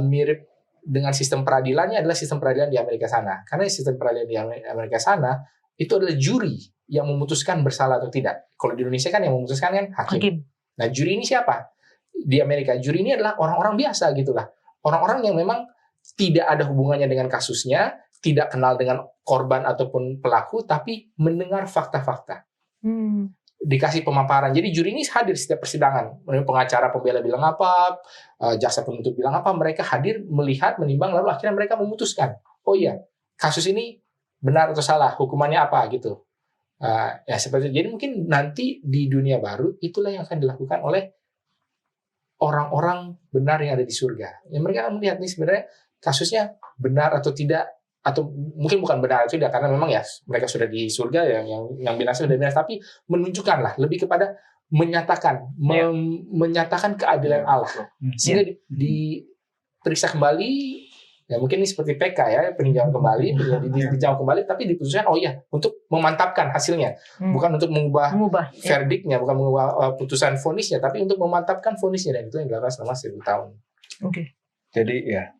mirip dengan sistem peradilannya adalah sistem peradilan di Amerika sana. Karena sistem peradilan di Amerika sana itu adalah juri yang memutuskan bersalah atau tidak. Kalau di Indonesia kan yang memutuskan kan hakim. Nah, juri ini siapa? Di Amerika juri ini adalah orang-orang biasa gitulah. Orang-orang yang memang tidak ada hubungannya dengan kasusnya, tidak kenal dengan korban ataupun pelaku, tapi mendengar fakta-fakta. Dikasih pemaparan. Jadi juri ini hadir setiap persidangan. Pengacara pembela bilang apa, jaksa penuntut bilang apa, mereka hadir, melihat, menimbang, lalu akhirnya mereka memutuskan. Oh iya, kasus ini benar atau salah, hukumannya apa gitu. Ya seperti itu. Jadi mungkin nanti di dunia baru itulah yang akan dilakukan oleh orang-orang benar yang ada di surga. Ya, mereka akan melihat nih sebenarnya kasusnya benar atau tidak, atau mungkin bukan benar atau tidak, karena memang ya mereka sudah di surga, yang binasa sudah binasa, tapi menunjukkanlah lebih kepada menyatakan menyatakan keadilan Allah, sehingga diperiksa kembali. Ya mungkin ini seperti PK ya, peninjauan kembali, ditinjau kembali, tapi diputuskan oh iya untuk memantapkan hasilnya, bukan untuk mengubah verdiknya, bukan mengubah putusan vonisnya, tapi untuk memantapkan vonisnya, dan itu yang dilakukan selama 1000 tahun. Jadi ya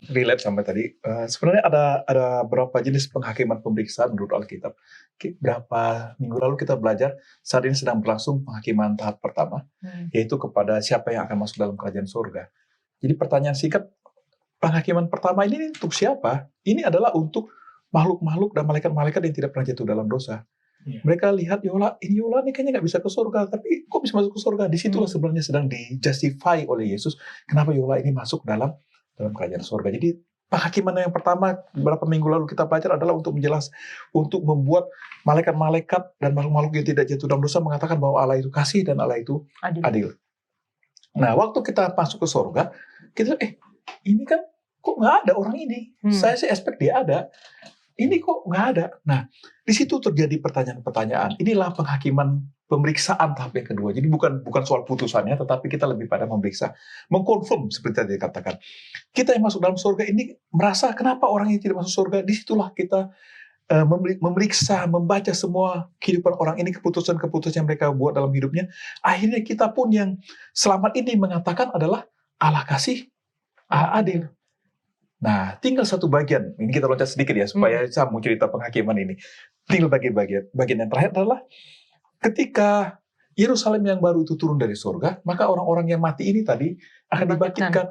relate sampai tadi. Sebenarnya ada berapa jenis penghakiman pemeriksaan menurut Alkitab. Berapa minggu lalu kita belajar, saat ini sedang berlangsung penghakiman tahap pertama, yaitu kepada siapa yang akan masuk dalam kerajaan surga. Jadi pertanyaan singkat, penghakiman pertama ini untuk siapa? Ini adalah untuk makhluk-makhluk dan malaikat-malaikat yang tidak pernah jatuh dalam dosa. Mereka lihat Yola ini kayaknya nggak bisa ke surga, tapi kok bisa masuk ke surga? Disitulah sebenarnya sedang dijustify oleh Yesus kenapa Yola ini masuk dalam kerajaan surga. Jadi penghakiman yang pertama beberapa minggu lalu kita belajar adalah untuk untuk membuat malaikat-malaikat dan makhluk-makhluk yang tidak jatuh dalam dosa mengatakan bahwa Allah itu kasih dan Allah itu adil. Nah, waktu kita masuk ke surga, kita ini kan kok nggak ada orang ini? Saya sih expect dia ada. Ini kok nggak ada? Nah, di situ terjadi pertanyaan-pertanyaan. Inilah penghakiman pemeriksaan tahap yang kedua. Jadi bukan soal putusannya, tetapi kita lebih pada memeriksa, mengkonfirm seperti tadi dikatakan. Kita yang masuk dalam surga ini merasa kenapa orang yang tidak masuk surga? Disitulah kita memeriksa, membaca semua kehidupan orang ini, keputusan-keputusan yang mereka buat dalam hidupnya. Akhirnya kita pun yang selamat ini mengatakan adalah Allah kasih, Allah adil. Nah, tinggal satu bagian. Ini kita loncat sedikit ya, supaya saya mau cerita penghakiman ini. Tinggal bagian yang terakhir adalah ketika Yerusalem yang baru itu turun dari surga, maka orang-orang yang mati ini tadi akan dibangkitkan.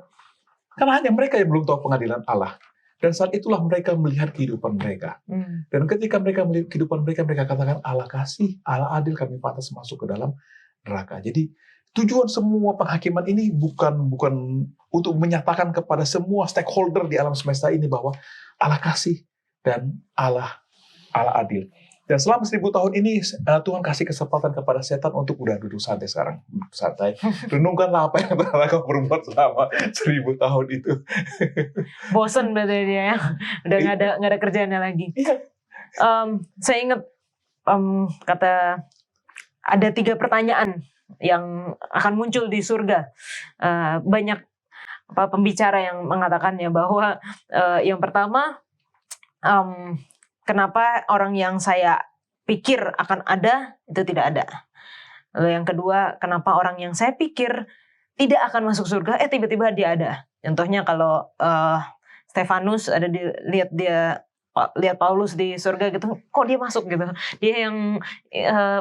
Karena hanya mereka yang belum tahu pengadilan Allah. Dan saat itulah mereka melihat kehidupan mereka. Dan ketika mereka melihat kehidupan mereka, mereka katakan Allah kasih, Allah adil, kami pantas masuk ke dalam neraka. Jadi tujuan semua penghakiman ini bukan untuk menyatakan kepada semua stakeholder di alam semesta ini bahwa Allah kasih dan Allah adil. Dan selama 1000 tahun ini Tuhan kasih kesempatan kepada setan untuk udah duduk santai sekarang, santai. Renungkanlah apa yang telah kau perbuat selama 1000 tahun itu. Bosen berarti dia ya, udah nggak ada kerjaannya lagi. Saya ingat kata ada 3 pertanyaan yang akan muncul di surga. Banyak pembicara yang mengatakannya bahwa yang pertama, kenapa orang yang saya pikir akan ada itu tidak ada. Lalu yang kedua, kenapa orang yang saya pikir tidak akan masuk surga, tiba-tiba dia ada. Contohnya kalau Stefanus lihat Paulus di surga gitu, kok dia masuk gitu. Dia yang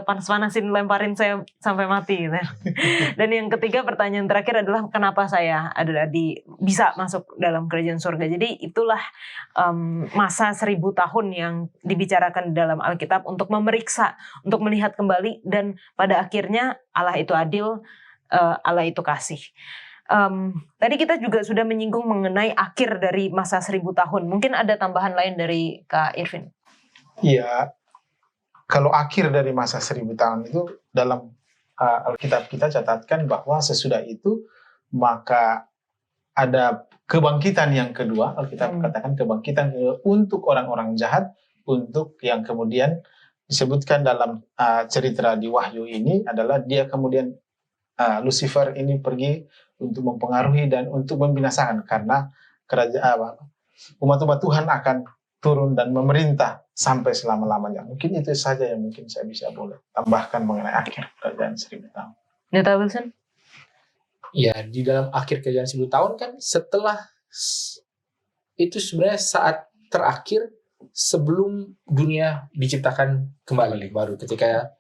panas-panasin lemparin saya sampai mati gitu. Dan yang ketiga, pertanyaan terakhir adalah kenapa saya bisa masuk dalam kerajaan surga. Jadi itulah masa 1000 tahun yang dibicarakan di dalam Alkitab untuk memeriksa, untuk melihat kembali, dan pada akhirnya Allah itu adil, Allah itu kasih. Tadi kita juga sudah menyinggung mengenai akhir dari masa 1000 tahun. Mungkin ada tambahan lain dari Kak Irvin? Iya, kalau akhir dari masa 1000 tahun itu dalam Alkitab kita catatkan bahwa sesudah itu maka ada kebangkitan yang kedua. Alkitab katakan kebangkitan kedua untuk orang-orang jahat, untuk yang kemudian disebutkan dalam cerita di Wahyu ini adalah dia kemudian Lucifer ini pergi untuk mempengaruhi dan untuk membinasakan, karena umat-umat Tuhan akan turun dan memerintah sampai selama-lamanya. Mungkin itu saja yang mungkin saya bisa boleh tambahkan mengenai akhir kerajaan 1000 tahun. Neta Wilson? Ya, di dalam akhir kerajaan 1000 tahun kan setelah itu sebenarnya saat terakhir sebelum dunia diciptakan kembali, baru ketika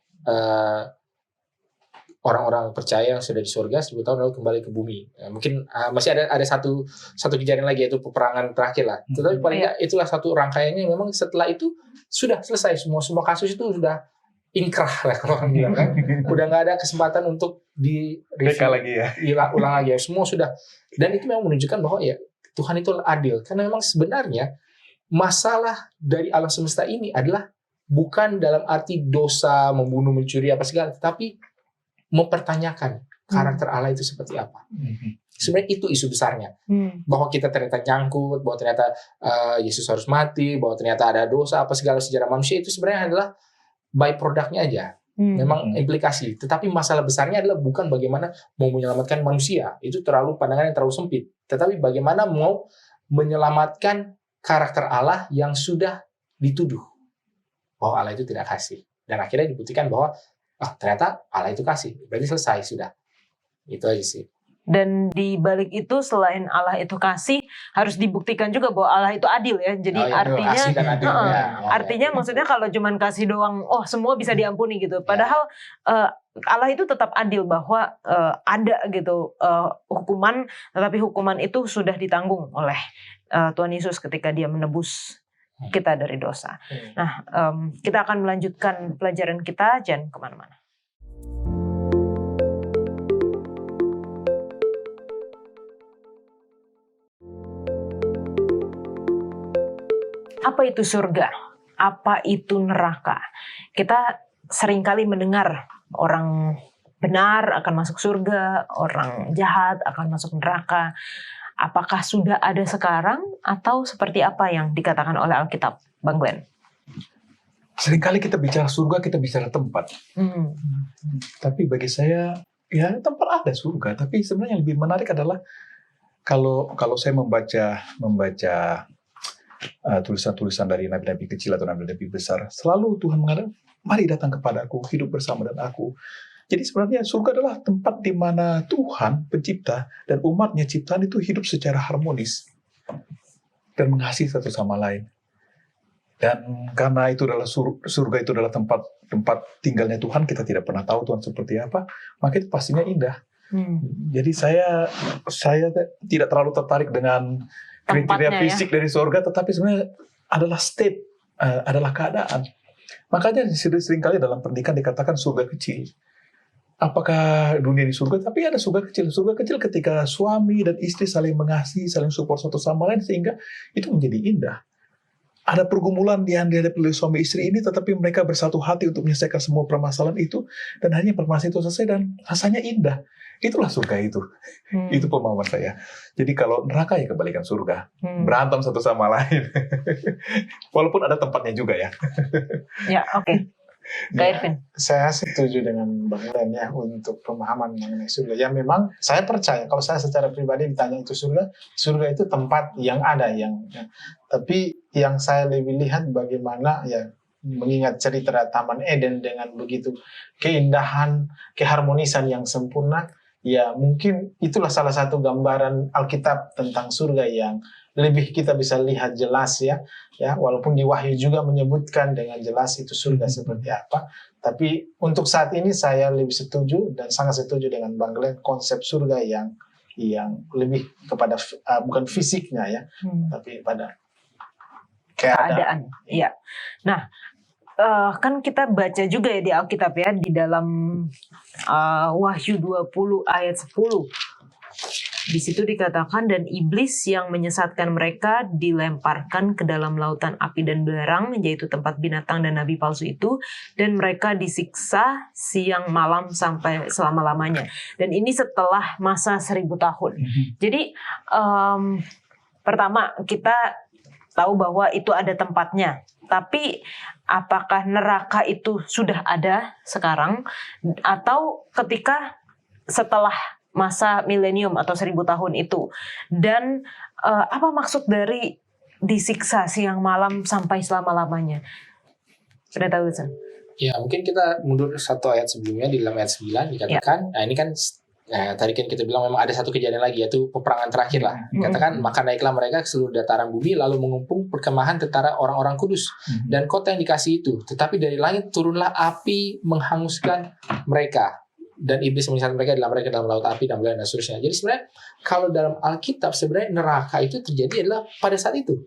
orang-orang percaya yang sudah di surga 1000 tahun lalu kembali ke bumi. Mungkin masih ada satu kejadian lagi, yaitu peperangan terakhir lah. Tetapi paling nggak itulah satu rangkaiannya. Memang setelah itu sudah selesai semua kasus itu sudah inkrah lah kalau orang bilang kan. Udah nggak ada kesempatan untuk Reka lagi ya. Ulang lagi ya. Semua sudah. Dan itu memang menunjukkan bahwa ya Tuhan itu adil. Karena memang sebenarnya masalah dari alam semesta ini adalah bukan dalam arti dosa, membunuh, mencuri apa segala, tetapi mempertanyakan karakter Allah itu seperti apa. Sebenarnya itu isu besarnya. Bahwa kita ternyata nyangkut, bahwa ternyata Yesus harus mati, bahwa ternyata ada dosa apa segala sejarah manusia, itu sebenarnya adalah by produknya aja. Memang implikasi. Tetapi masalah besarnya adalah bukan bagaimana mau menyelamatkan manusia. Itu pandangan yang terlalu sempit. Tetapi bagaimana mau menyelamatkan karakter Allah yang sudah dituduh bahwa Allah itu tidak kasih. Dan akhirnya dibuktikan bahwa ternyata Allah itu kasih, berarti selesai sudah. Itu aja sih. Dan di balik itu selain Allah itu kasih, harus dibuktikan juga bahwa Allah itu adil ya. Jadi artinya maksudnya kalau cuman kasih doang, semua bisa diampuni gitu. Padahal Allah itu tetap adil bahwa ada gitu hukuman, tetapi hukuman itu sudah ditanggung oleh Tuhan Yesus ketika Dia menebus kita dari dosa. Nah, kita akan melanjutkan pelajaran kita, jangan kemana-mana. Apa itu surga? Apa itu neraka? Kita seringkali mendengar orang benar akan masuk surga, orang jahat akan masuk neraka. Apakah sudah ada sekarang atau seperti apa yang dikatakan oleh Alkitab, Bang Glenn? Seringkali kita bicara surga, kita bicara tempat. Tapi bagi saya, ya tempat ada surga. Tapi sebenarnya yang lebih menarik adalah kalau saya membaca tulisan-tulisan dari nabi-nabi kecil atau nabi-nabi besar, selalu Tuhan mengatakan, mari datang kepadaku, hidup bersama dengan aku. Jadi sebenarnya surga adalah tempat di mana Tuhan pencipta dan umatnya ciptaan itu hidup secara harmonis dan mengasihi satu sama lain. Dan karena itu adalah surga itu adalah tempat tinggalnya Tuhan, kita tidak pernah tahu Tuhan seperti apa, maka itu pastinya indah. Jadi saya tidak terlalu tertarik dengan kriteria fisik dari surga, tetapi sebenarnya adalah state, adalah keadaan. Makanya seringkali dalam pernikahan dikatakan surga kecil. Apakah dunia di surga? Tapi ada surga kecil. Surga kecil ketika suami dan istri saling mengasihi, saling support satu sama lain, sehingga itu menjadi indah. Ada pergumulan yang dihadapi oleh suami istri ini, tetapi mereka bersatu hati untuk menyelesaikan semua permasalahan itu, dan akhirnya permasalahan itu selesai dan rasanya indah. Itulah surga itu. Itu pemahaman saya. Jadi kalau neraka ya kebalikan surga. Berantem satu sama lain. Walaupun ada tempatnya juga ya. Ya, oke. Kak Ya, Irvin. saya setuju dengan Bang Len ya untuk pemahaman mengenai surga. Ya memang saya percaya kalau saya secara pribadi ditanya itu surga, surga itu tempat yang ada tapi yang saya lebih lihat bagaimana ya mengingat cerita Taman Eden dengan begitu keindahan, keharmonisan yang sempurna, ya mungkin itulah salah satu gambaran Alkitab tentang surga yang lebih kita bisa lihat jelas ya walaupun di Wahyu juga menyebutkan dengan jelas itu surga seperti apa, tapi untuk saat ini saya lebih setuju dan sangat setuju dengan Bang Glenn konsep surga yang lebih kepada bukan fisiknya ya, tapi pada keadaan. Iya. Nah, kan kita baca juga ya di Alkitab ya di dalam Wahyu 20 ayat 10. Di situ dikatakan, dan iblis yang menyesatkan mereka dilemparkan ke dalam lautan api dan belerang, yaitu tempat binatang dan nabi palsu itu, dan mereka disiksa siang malam sampai selama-lamanya. Dan ini setelah masa 1000 tahun. Jadi pertama kita tahu bahwa itu ada tempatnya. Tapi apakah neraka itu sudah ada sekarang, atau ketika setelah masa milenium atau 1000 tahun itu? Dan apa maksud dari disiksa siang malam sampai selama-lamanya? Sudah tahu, San? Ya, mungkin kita mundur satu ayat sebelumnya, di dalam ayat 9 dikatakan, nah ini kan tadi kan kita bilang memang ada satu kejadian lagi, yaitu peperangan terakhir lah. Dikatakan, maka naiklah mereka ke seluruh dataran bumi, lalu mengumpung perkemahan tentara orang-orang kudus dan kota yang dikasih itu. Tetapi dari langit turunlah api menghanguskan mereka, dan iblis menyesatkan mereka dalam laut api dan belerang dan seterusnya. Jadi sebenarnya kalau dalam Alkitab sebenarnya neraka itu terjadi adalah pada saat itu.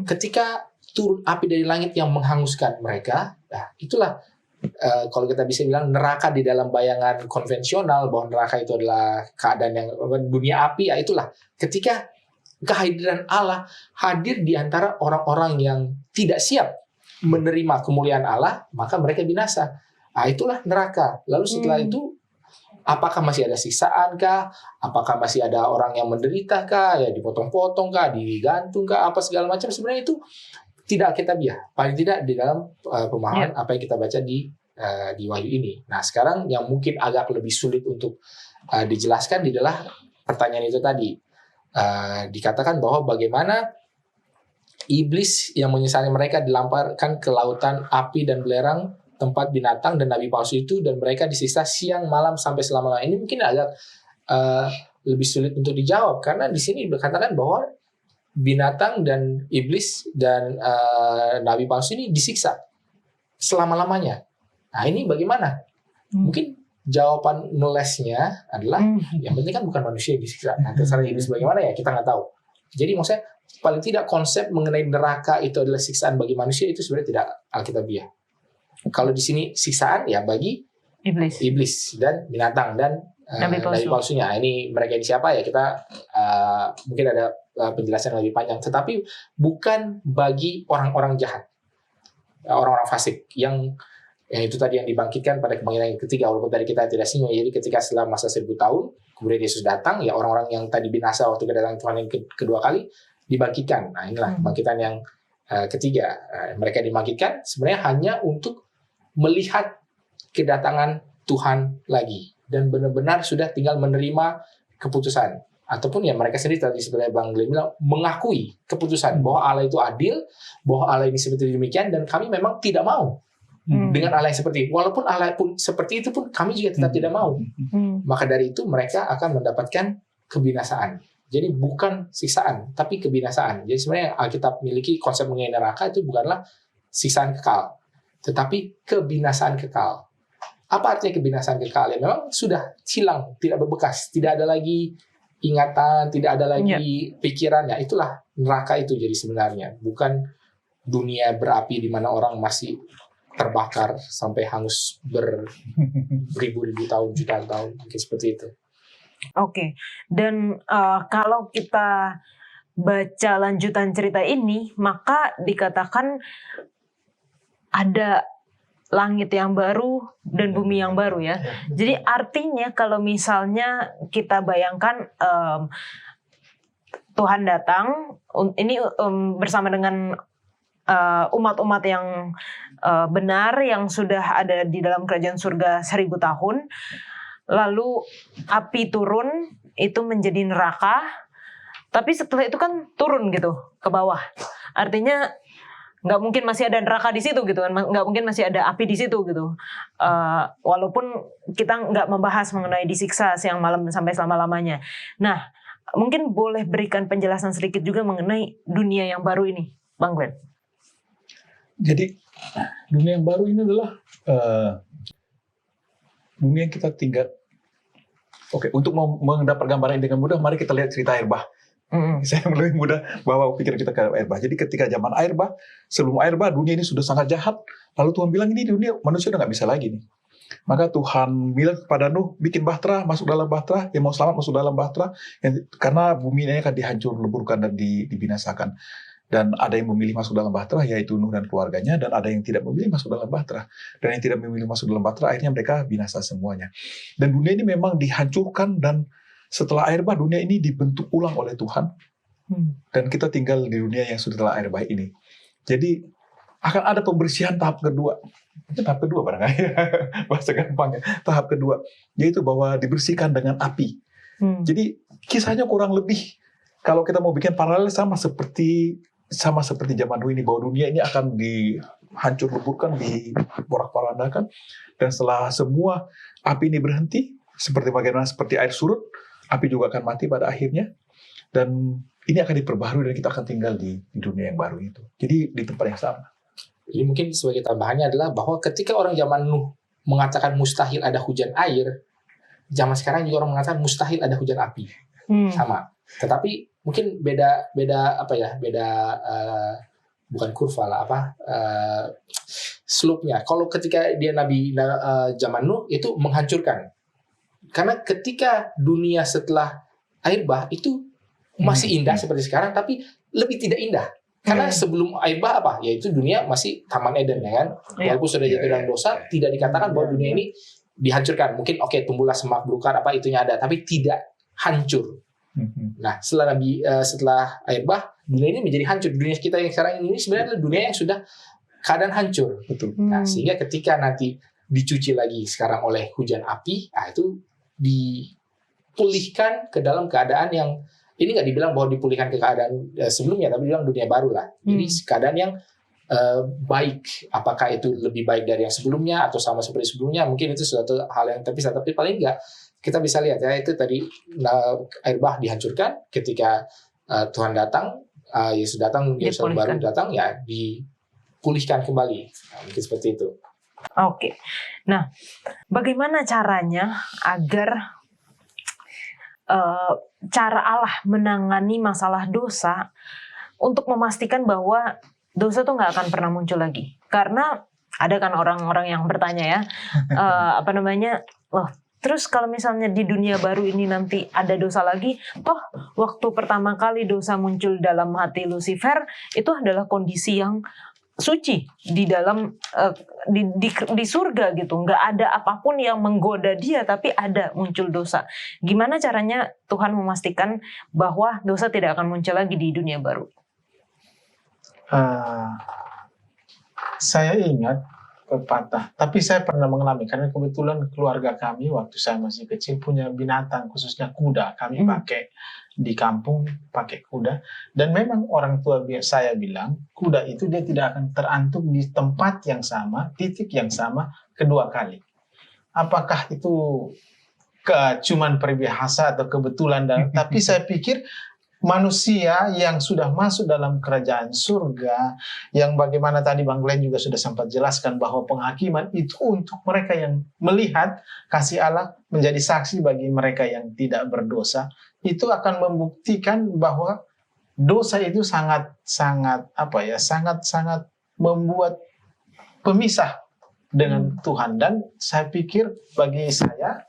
Ketika turun api dari langit yang menghanguskan mereka, nah itulah kalau kita bisa bilang neraka di dalam bayangan konvensional bahwa neraka itu adalah keadaan yang dunia api, ya itulah ketika kehadiran Allah hadir di antara orang-orang yang tidak siap menerima kemuliaan Allah, maka mereka binasa. Nah, itulah neraka. Lalu setelah itu, apakah masih ada siksaan kah? Apakah masih ada orang yang menderita kah? Ya dipotong-potong kah? Digantung kah? Apa segala macam? Sebenarnya itu tidak Alkitabiah. Paling tidak di dalam pemahaman apa yang kita baca di Wahyu ini. Nah, sekarang yang mungkin agak lebih sulit untuk dijelaskan adalah pertanyaan itu tadi. Dikatakan bahwa bagaimana iblis yang menyesatkan mereka dilamparkan ke lautan api dan belerang, tempat binatang dan nabi palsu itu, dan mereka disiksa siang malam sampai selama-lamanya. Ini mungkin agak lebih sulit untuk dijawab, karena di sini dikatakan bahwa binatang dan iblis dan nabi palsu ini disiksa selama-lamanya. Nah, ini bagaimana? Mungkin jawaban melesnya adalah yang penting kan bukan manusia yang disiksa. Nah, terserah iblis bagaimana ya kita nggak tahu. Jadi maksudnya paling tidak konsep mengenai neraka itu adalah siksaan bagi manusia itu sebenarnya tidak Alkitabiah. Kalau di sini siksaan ya bagi iblis dan binatang dan nabi palsunya. Ini mereka ini siapa ya, kita mungkin ada penjelasan yang lebih panjang. Tetapi bukan bagi orang-orang jahat, orang-orang fasik yang itu tadi yang dibangkitkan pada kebangkitan yang ketiga. Walaupun tadi kita tidak singgung, jadi ketika setelah masa 1000 tahun kemudian Yesus datang, ya orang-orang yang tadi binasa waktu kedatangan Tuhan yang kedua kali dibangkitkan. Nah, inilah kebangkitan yang ketiga. Mereka dibangkitkan sebenarnya hanya untuk melihat kedatangan Tuhan lagi dan benar-benar sudah tinggal menerima keputusan, ataupun ya mereka sendiri tadi sebenarnya Bang Glenn bilang mengakui keputusan bahwa Allah itu adil, bahwa Allah ini seperti demikian, dan kami memang tidak mau dengan Allah yang seperti itu. Walaupun Allah pun seperti itu pun kami juga tetap tidak mau. Maka dari itu mereka akan mendapatkan kebinasaan. Jadi bukan siksaan tapi kebinasaan. Jadi sebenarnya Alkitab miliki konsep mengenai neraka itu bukanlah siksaan kekal, tetapi kebinasaan kekal. Apa artinya kebinasaan kekal? Ya memang sudah hilang, tidak berbekas, tidak ada lagi ingatan, tidak ada lagi pikirannya. Itulah neraka itu jadi sebenarnya. Bukan dunia berapi di mana orang masih terbakar sampai hangus beribu-ribu tahun, jutaan tahun, mungkin seperti itu. Oke. Dan kalau kita baca lanjutan cerita ini, maka dikatakan ada langit yang baru dan bumi yang baru ya. Jadi artinya kalau misalnya kita bayangkan Tuhan datang ini bersama dengan umat-umat yang benar yang sudah ada di dalam kerajaan surga 1000 tahun, lalu api turun itu menjadi neraka, tapi setelah itu kan turun gitu ke bawah. Artinya nggak mungkin masih ada neraka di situ gitu kan, nggak mungkin masih ada api di situ gitu. Walaupun kita nggak membahas mengenai disiksa siang malam sampai selama-lamanya. Nah, mungkin boleh berikan penjelasan sedikit juga mengenai dunia yang baru ini, Bang Glenn. Jadi dunia yang baru ini adalah dunia yang kita tinggal. Oke, untuk mendapat gambaran dengan mudah, mari kita lihat cerita air bah. Saya lebih mudah bawa pikiran kita ke air bah. Jadi ketika zaman air bah, sebelum air bah, dunia ini sudah sangat jahat. Lalu Tuhan bilang ini dunia manusia udah nggak bisa lagi nih. Maka Tuhan bilang kepada Nuh, bikin bahtera, masuk dalam bahtera, yang mau selamat masuk dalam bahtera, karena bumi ini akan dihancur, leburkan dan dibinasakan. Dan ada yang memilih masuk dalam bahtera, yaitu Nuh dan keluarganya, dan ada yang tidak memilih masuk dalam bahtera. Dan yang tidak memilih masuk dalam bahtera, akhirnya mereka binasa semuanya. Dan dunia ini memang dihancurkan, dan setelah air bah, dunia ini dibentuk ulang oleh Tuhan. Dan kita tinggal di dunia yang sudah air bah ini. Jadi akan ada pembersihan tahap kedua. Tahap kedua barangkali, bahasa gampangnya. Tahap kedua, yaitu bahwa dibersihkan dengan api. Jadi kisahnya kurang lebih, kalau kita mau bikin paralel sama seperti zaman Nuh ini, bahwa dunia ini akan dihancur leburkan, diporak-porandakan, dan setelah semua api ini berhenti, seperti air surut, api juga akan mati pada akhirnya, dan ini akan diperbaharui dan kita akan tinggal di dunia yang baru itu. Jadi di tempat yang sama. Jadi mungkin sebagai tambahannya adalah bahwa ketika orang zaman Nuh mengatakan mustahil ada hujan air, zaman sekarang juga orang mengatakan mustahil ada hujan api. Sama. Tetapi mungkin beda bukan kurva lah, slope-nya. Kalau ketika dia nabi zaman Nuh itu menghancurkan. Karena ketika dunia setelah air bah itu masih indah seperti sekarang, tapi lebih tidak indah. Karena sebelum air bah yaitu dunia masih Taman Eden, ya kan? Walaupun sudah jatuh dalam dosa, tidak dikatakan bahwa dunia ini dihancurkan. Mungkin tumbuhlah semak belukar itunya ada, tapi tidak hancur. Nah, setelah air bah, dunia ini menjadi hancur. Dunia kita yang sekarang ini sebenarnya adalah dunia yang sudah keadaan hancur. Betul. Nah, sehingga ketika nanti dicuci lagi sekarang oleh hujan api, itu dipulihkan ke dalam keadaan yang ini nggak dibilang bahwa dipulihkan ke keadaan sebelumnya, tapi dibilang dunia baru lah. Jadi keadaan yang baik. Apakah itu lebih baik dari yang sebelumnya atau sama seperti sebelumnya? Mungkin itu suatu hal yang terpisah, tapi paling nggak kita bisa lihat ya, itu tadi air bah dihancurkan ketika Tuhan datang, Yesus datang, Yerusalem baru datang, ya dipulihkan kembali. Nah, mungkin seperti itu. Oke. Nah, bagaimana caranya agar cara Allah menangani masalah dosa untuk memastikan bahwa dosa tuh nggak akan pernah muncul lagi? Karena ada kan orang-orang yang bertanya ya, terus kalau misalnya di dunia baru ini nanti ada dosa lagi, toh waktu pertama kali dosa muncul dalam hati Lucifer itu adalah kondisi yang suci di dalam di surga gitu, nggak ada apapun yang menggoda dia, tapi ada muncul dosa. Gimana caranya Tuhan memastikan bahwa dosa tidak akan muncul lagi di dunia baru? Saya ingat pepatah, tapi saya pernah mengalami karena kebetulan keluarga kami waktu saya masih kecil punya binatang, khususnya kuda. Kami pakai di kampung pakai kuda, dan memang orang tua saya bilang kuda itu dia tidak akan terantuk di tempat yang sama, titik yang sama kedua kali. Apakah itu cuman peribahasa atau kebetulan? Tapi saya pikir manusia yang sudah masuk dalam kerajaan surga, yang bagaimana tadi Bang Glenn juga sudah sempat jelaskan bahwa penghakiman itu untuk mereka yang melihat kasih Allah, menjadi saksi bagi mereka yang tidak berdosa, itu akan membuktikan bahwa dosa itu sangat membuat pemisah dengan Tuhan. Dan saya pikir bagi saya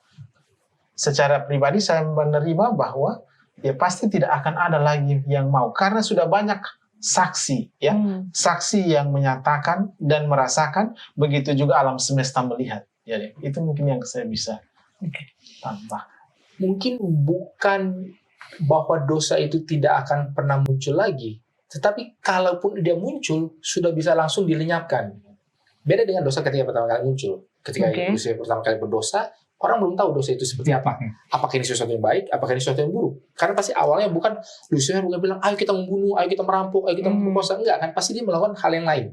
secara pribadi saya menerima bahwa ya pasti tidak akan ada lagi yang mau, karena sudah banyak saksi ya, saksi yang menyatakan dan merasakan, begitu juga alam semesta melihat. Jadi itu mungkin yang saya bisa tambah. Mungkin bukan bahwa dosa itu tidak akan pernah muncul lagi, Tetapi kalaupun dia muncul, sudah bisa langsung dilenyapkan. Beda dengan dosa ketika pertama kali muncul. Ketika Lucifer pertama kali berdosa, orang belum tahu dosa itu seperti apa. Apakah ini sesuatu yang baik, apakah ini sesuatu yang buruk. Karena pasti awalnya Lucifer bukan bilang, ayo kita membunuh, ayo kita merampok, ayo kita memperkosa. Enggak kan, pasti dia melakukan hal yang lain.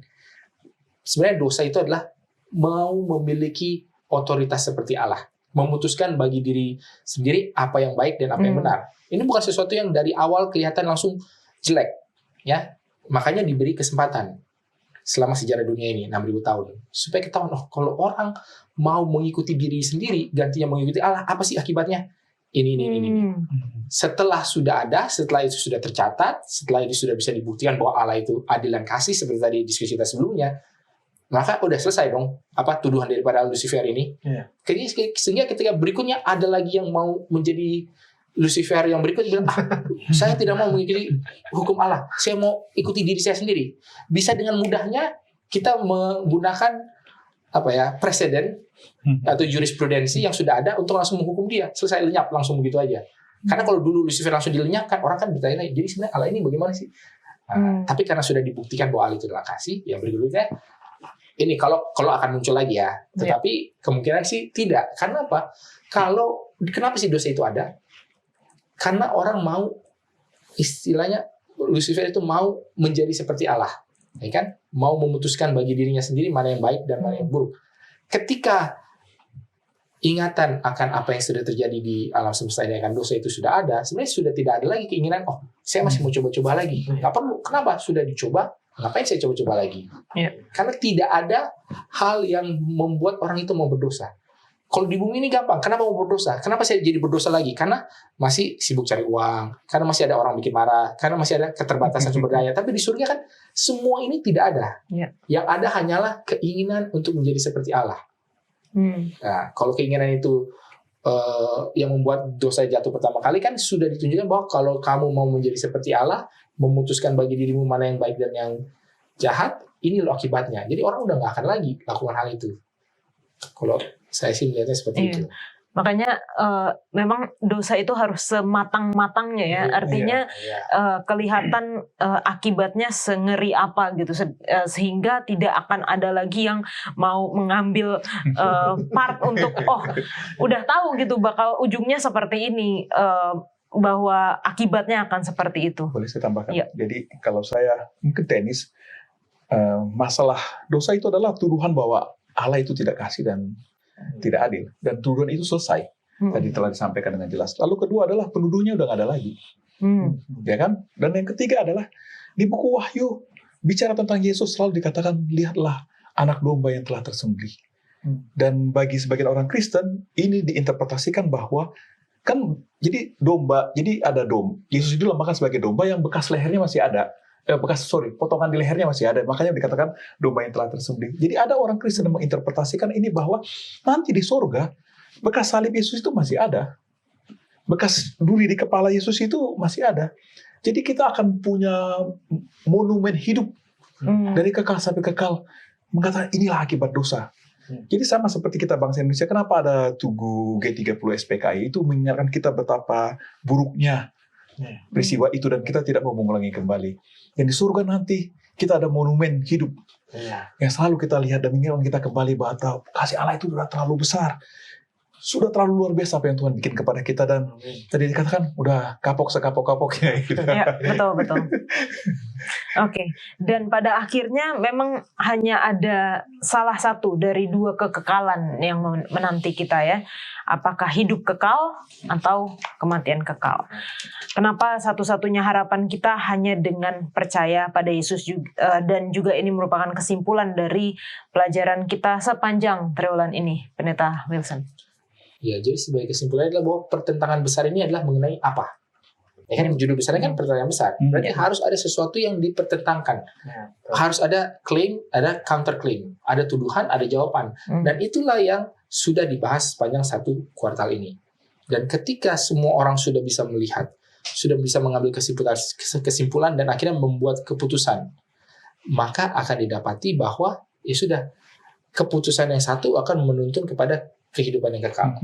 Sebenarnya dosa itu adalah mau memiliki otoritas seperti Allah. Memutuskan bagi diri sendiri apa yang baik dan apa yang benar. Ini bukan sesuatu yang dari awal kelihatan langsung jelek. Ya, makanya diberi kesempatan selama sejarah dunia ini 6.000 tahun supaya kita tahu, kalau orang mau mengikuti diri sendiri gantinya mengikuti Allah, apa sih akibatnya? Ini. Setelah sudah ada, setelah itu sudah tercatat, setelah itu sudah bisa dibuktikan bahwa Allah itu adil dan kasih seperti tadi diskusi kita sebelumnya, maka udah selesai dong tuduhan daripada Lucifer ini. Sehingga ketika berikutnya ada lagi yang mau menjadi Lucifer yang berikut bilang, saya tidak mau mengikuti hukum Allah, saya mau ikuti diri saya sendiri. Bisa dengan mudahnya kita menggunakan presiden atau jurisprudensi yang sudah ada untuk langsung menghukum dia, selesai, lenyap langsung begitu aja. Karena kalau dulu Lucifer langsung dilenyapkan, orang kan bertanya, jadi sebenarnya Allah ini bagaimana sih? Tapi karena sudah dibuktikan bahwa Allah itu adalah kasih, yang berikutnya ini kalau akan muncul lagi ya. Tetapi kemungkinan sih tidak. Karena apa? Kenapa sih dosa itu ada? Karena orang mau, istilahnya Lucifer itu mau menjadi seperti Allah, ya kan? Mau memutuskan bagi dirinya sendiri mana yang baik dan mana yang buruk. Ketika ingatan akan apa yang sudah terjadi di alam semesta ini, akan dosa itu sudah ada, sebenarnya sudah tidak ada lagi keinginan, saya masih mau coba-coba lagi. Nggak perlu. Kenapa? Sudah dicoba, ngapain saya coba-coba lagi? Karena tidak ada hal yang membuat orang itu mau berdosa. Kalau di bumi ini gampang. Kenapa mau berdosa? Kenapa saya jadi berdosa lagi? Karena masih sibuk cari uang. Karena masih ada orang bikin marah. Karena masih ada keterbatasan sumber daya. Tapi di surga kan semua ini tidak ada. Yang ada hanyalah keinginan untuk menjadi seperti Allah. Nah, kalau keinginan itu yang membuat dosa jatuh pertama kali kan sudah ditunjukkan bahwa kalau kamu mau menjadi seperti Allah, memutuskan bagi dirimu mana yang baik dan yang jahat, ini loh akibatnya. Jadi orang udah nggak akan lagi lakukan hal itu. Kalau saya sih melihatnya seperti itu. Makanya memang dosa itu harus sematang-matangnya ya. Artinya kelihatan akibatnya sengeri apa gitu, sehingga tidak akan ada lagi yang mau mengambil part untuk udah tahu gitu bakal ujungnya seperti ini, bahwa akibatnya akan seperti itu. Boleh saya tambahkan? Jadi kalau saya mungkin teknis, masalah dosa itu adalah tuduhan bahwa Allah itu tidak kasih dan tidak adil, dan tuduhan itu selesai. Tadi telah disampaikan dengan jelas. Lalu kedua adalah penuduhnya udah nggak ada lagi, ya kan? Dan yang ketiga adalah di buku Wahyu bicara tentang Yesus selalu dikatakan, lihatlah anak domba yang telah tersembelih. Dan bagi sebagian orang Kristen ini diinterpretasikan bahwa kan jadi domba, jadi ada Yesus itu dilambangkan sebagai domba yang bekas lehernya masih ada. Potongan di lehernya masih ada, makanya dikatakan domba yang telah tersembelih. Jadi ada orang Kristen yang menginterpretasikan ini bahwa nanti di sorga bekas salib Yesus itu masih ada, bekas duri di kepala Yesus itu masih ada. Jadi kita akan punya monumen hidup dari kekal sampai kekal, mengatakan inilah akibat dosa. Jadi sama seperti kita bangsa Indonesia, kenapa ada Tugu G30 SPKI itu mengingatkan kita betapa buruknya peristiwa itu dan kita tidak mau mengulangi kembali. Dan di surga nanti kita ada monumen hidup yang selalu kita lihat dan mengingatkan kita kembali bahwa kasih Allah itu sudah terlalu besar, sudah terlalu luar biasa apa yang Tuhan bikin kepada kita, dan tadi dikatakan udah kapok sekapok-kapoknya. Gitu. Ya, betul. Oke. Dan pada akhirnya memang hanya ada salah satu dari dua kekekalan yang menanti kita ya. Apakah hidup kekal atau kematian kekal? Kenapa satu-satunya harapan kita hanya dengan percaya pada Yesus juga, dan juga ini merupakan kesimpulan dari pelajaran kita sepanjang triwulan ini, Pendeta Wilson. Ya, jadi sebagai kesimpulannya adalah bahwa pertentangan besar ini adalah mengenai apa? Ya kan, judul besarnya kan pertanyaan besar. Berarti harus ada sesuatu yang dipertentangkan. Harus ada claim, ada counter claim, ada tuduhan, ada jawaban. Dan itulah yang sudah dibahas sepanjang satu kuartal ini. Dan ketika semua orang sudah bisa melihat, sudah bisa mengambil kesimpulan dan akhirnya membuat keputusan, maka akan didapati bahwa ya sudah, keputusan yang satu akan menuntun kepada kehidupan yang kekal.